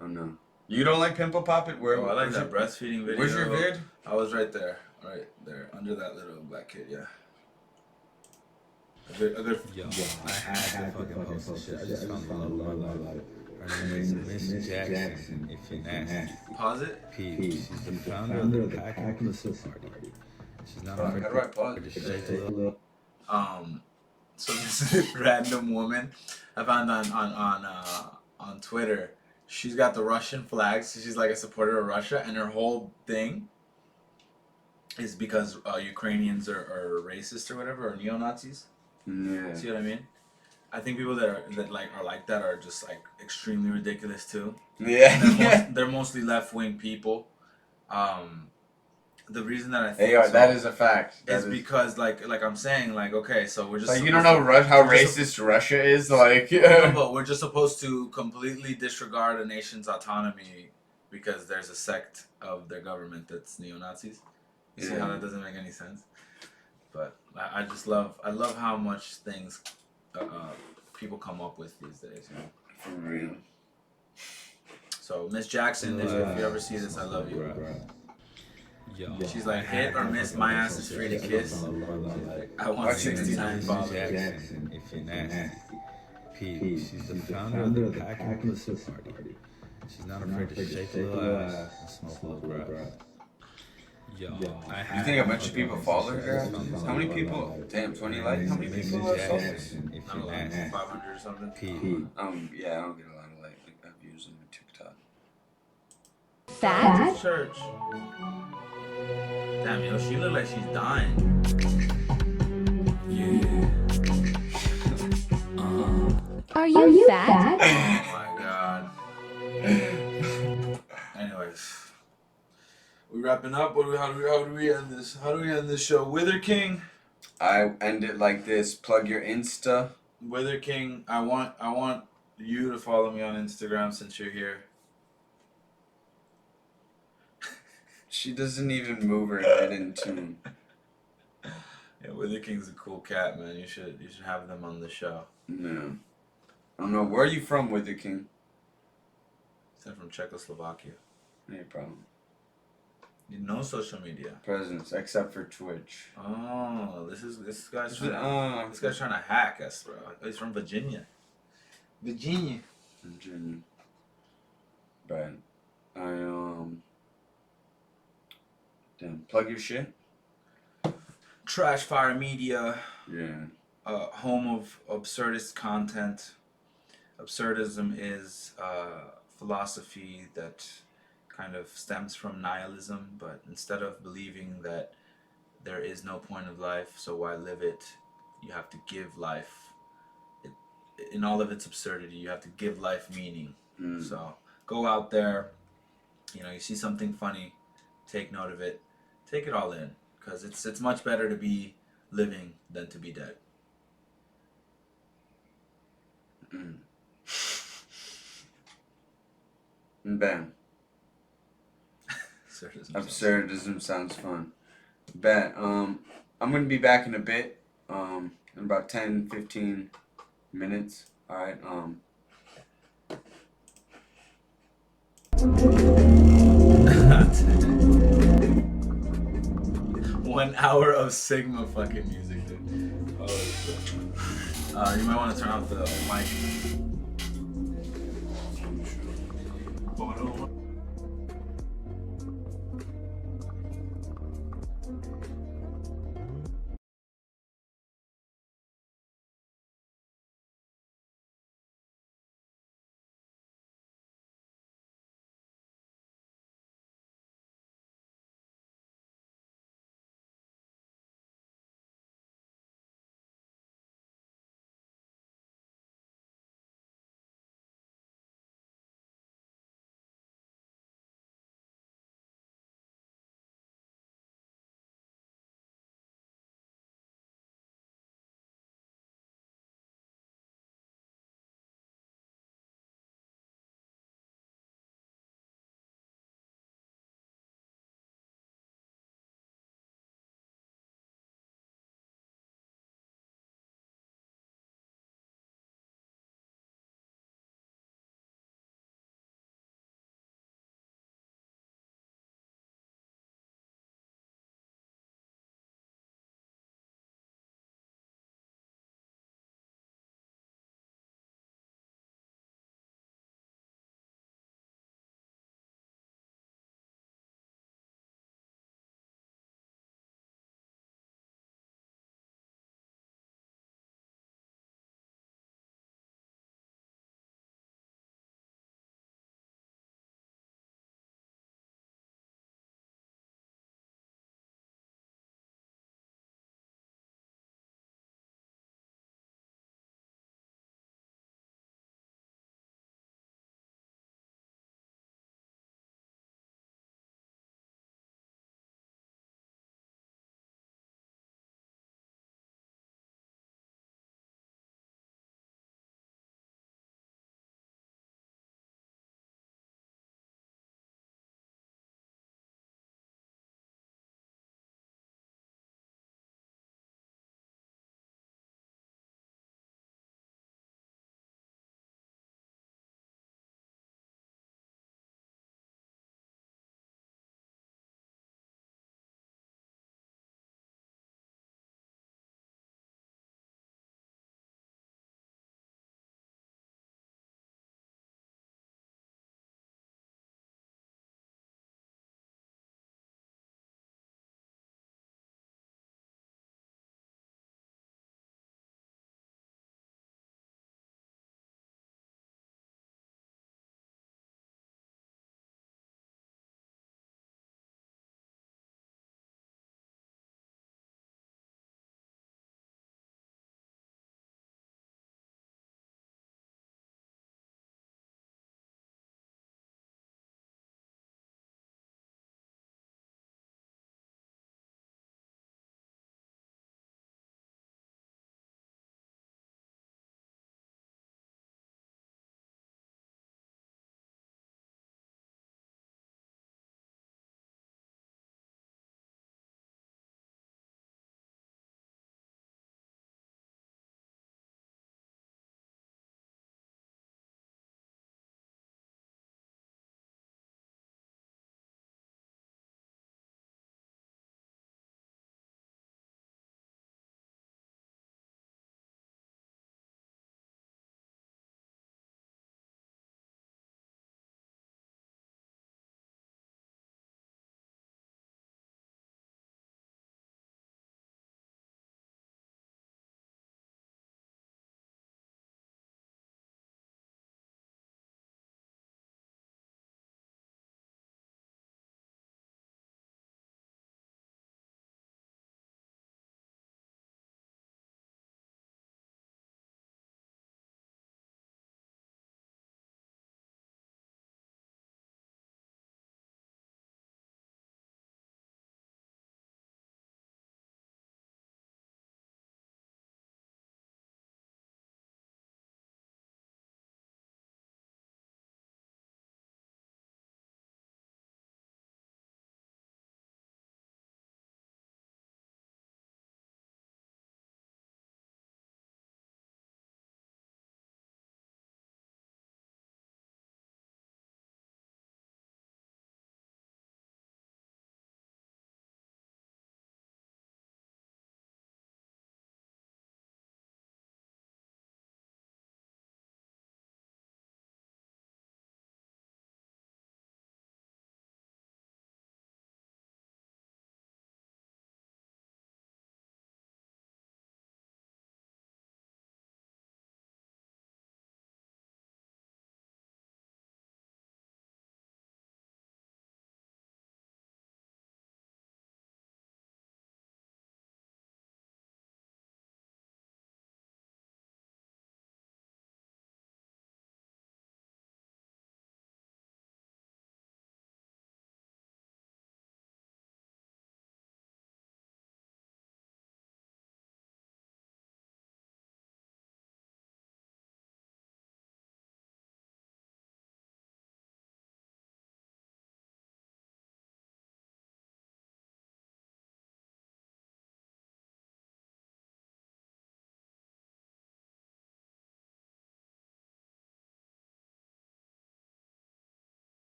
Oh, no. You don't like pimple popping? Where? I like that breastfeeding video. Where's your vid? I was right there, under that little black kid. Yeah. A good. Yo, I had to fucking post this shit. I just found the love of my life. Her name is Miss Jackson. If you're nasty. Pause it. P. She's the founder of the Pack and Pussy Party. She's not afraid to So this random woman I found on Twitter. She's got the Russian flag, so she's like a supporter of Russia, and her whole thing is because Ukrainians are racist or whatever, or neo-Nazis. Yeah. See what I mean? I think people that are like that are just like extremely ridiculous too. Yeah. They're mostly left wing people. The reason that I They think are. so That is a fact. is because like I'm saying, like, okay, so we're just like, you don't know how racist Russia is. Like, no, but we're just supposed to completely disregard a nation's autonomy because there's a sect of their government that's neo-Nazis. You see how that doesn't make any sense? But I just love how much things people come up with these days, you know. For real. So Miss Jackson, if you ever see this, I love you. She's like, hit or miss, my ass is free to kiss. I want 69 followers. Jackson, if you're nasty. P, she's the founder of the Pack and Pussy Party. She's not afraid to shake a little ass and smoke a little grass. Yo, You think a bunch of people follow her? How many people? Damn, 20 likes. How many people are Jackson, if you're nasty. 500 or something. P. Yeah, I don't get a lot of like views on TikTok. Fat? Church. Damn, yo, she look like she's dying. Are you fat? Oh my god. Anyways, we wrapping up. How do we end this? How do we end this show? Wither King. I end it like this. Plug your Insta. Wither King. I want you to follow me on Instagram since you're here. She doesn't even move her head in tune. Yeah, Wither King's a cool cat, man. You should have them on the show. No. I don't know. Where are you from, Wither King? I'm from Czechoslovakia. No problem. No social media. Presence, except for Twitch. Oh, this guy's trying to hack us, bro. He's from Virginia. Virginia. But damn, plug your shit. TrashFire Media. Yeah. Home of absurdist content. Absurdism is philosophy that kind of stems from nihilism, but instead of believing that there is no point of life, so why live it, you have to give life, in all of its absurdity, you have to give life meaning. So go out there, you see something funny, take note of it, take it all in, because it's much better to be living than to be dead. Bam. Absurdism sounds fun. Bet. I'm gonna be back in a bit. In about 10-15 minutes. Alright, 1 hour of Sigma fucking music, dude. Oh, shit. You might want to turn off the mic.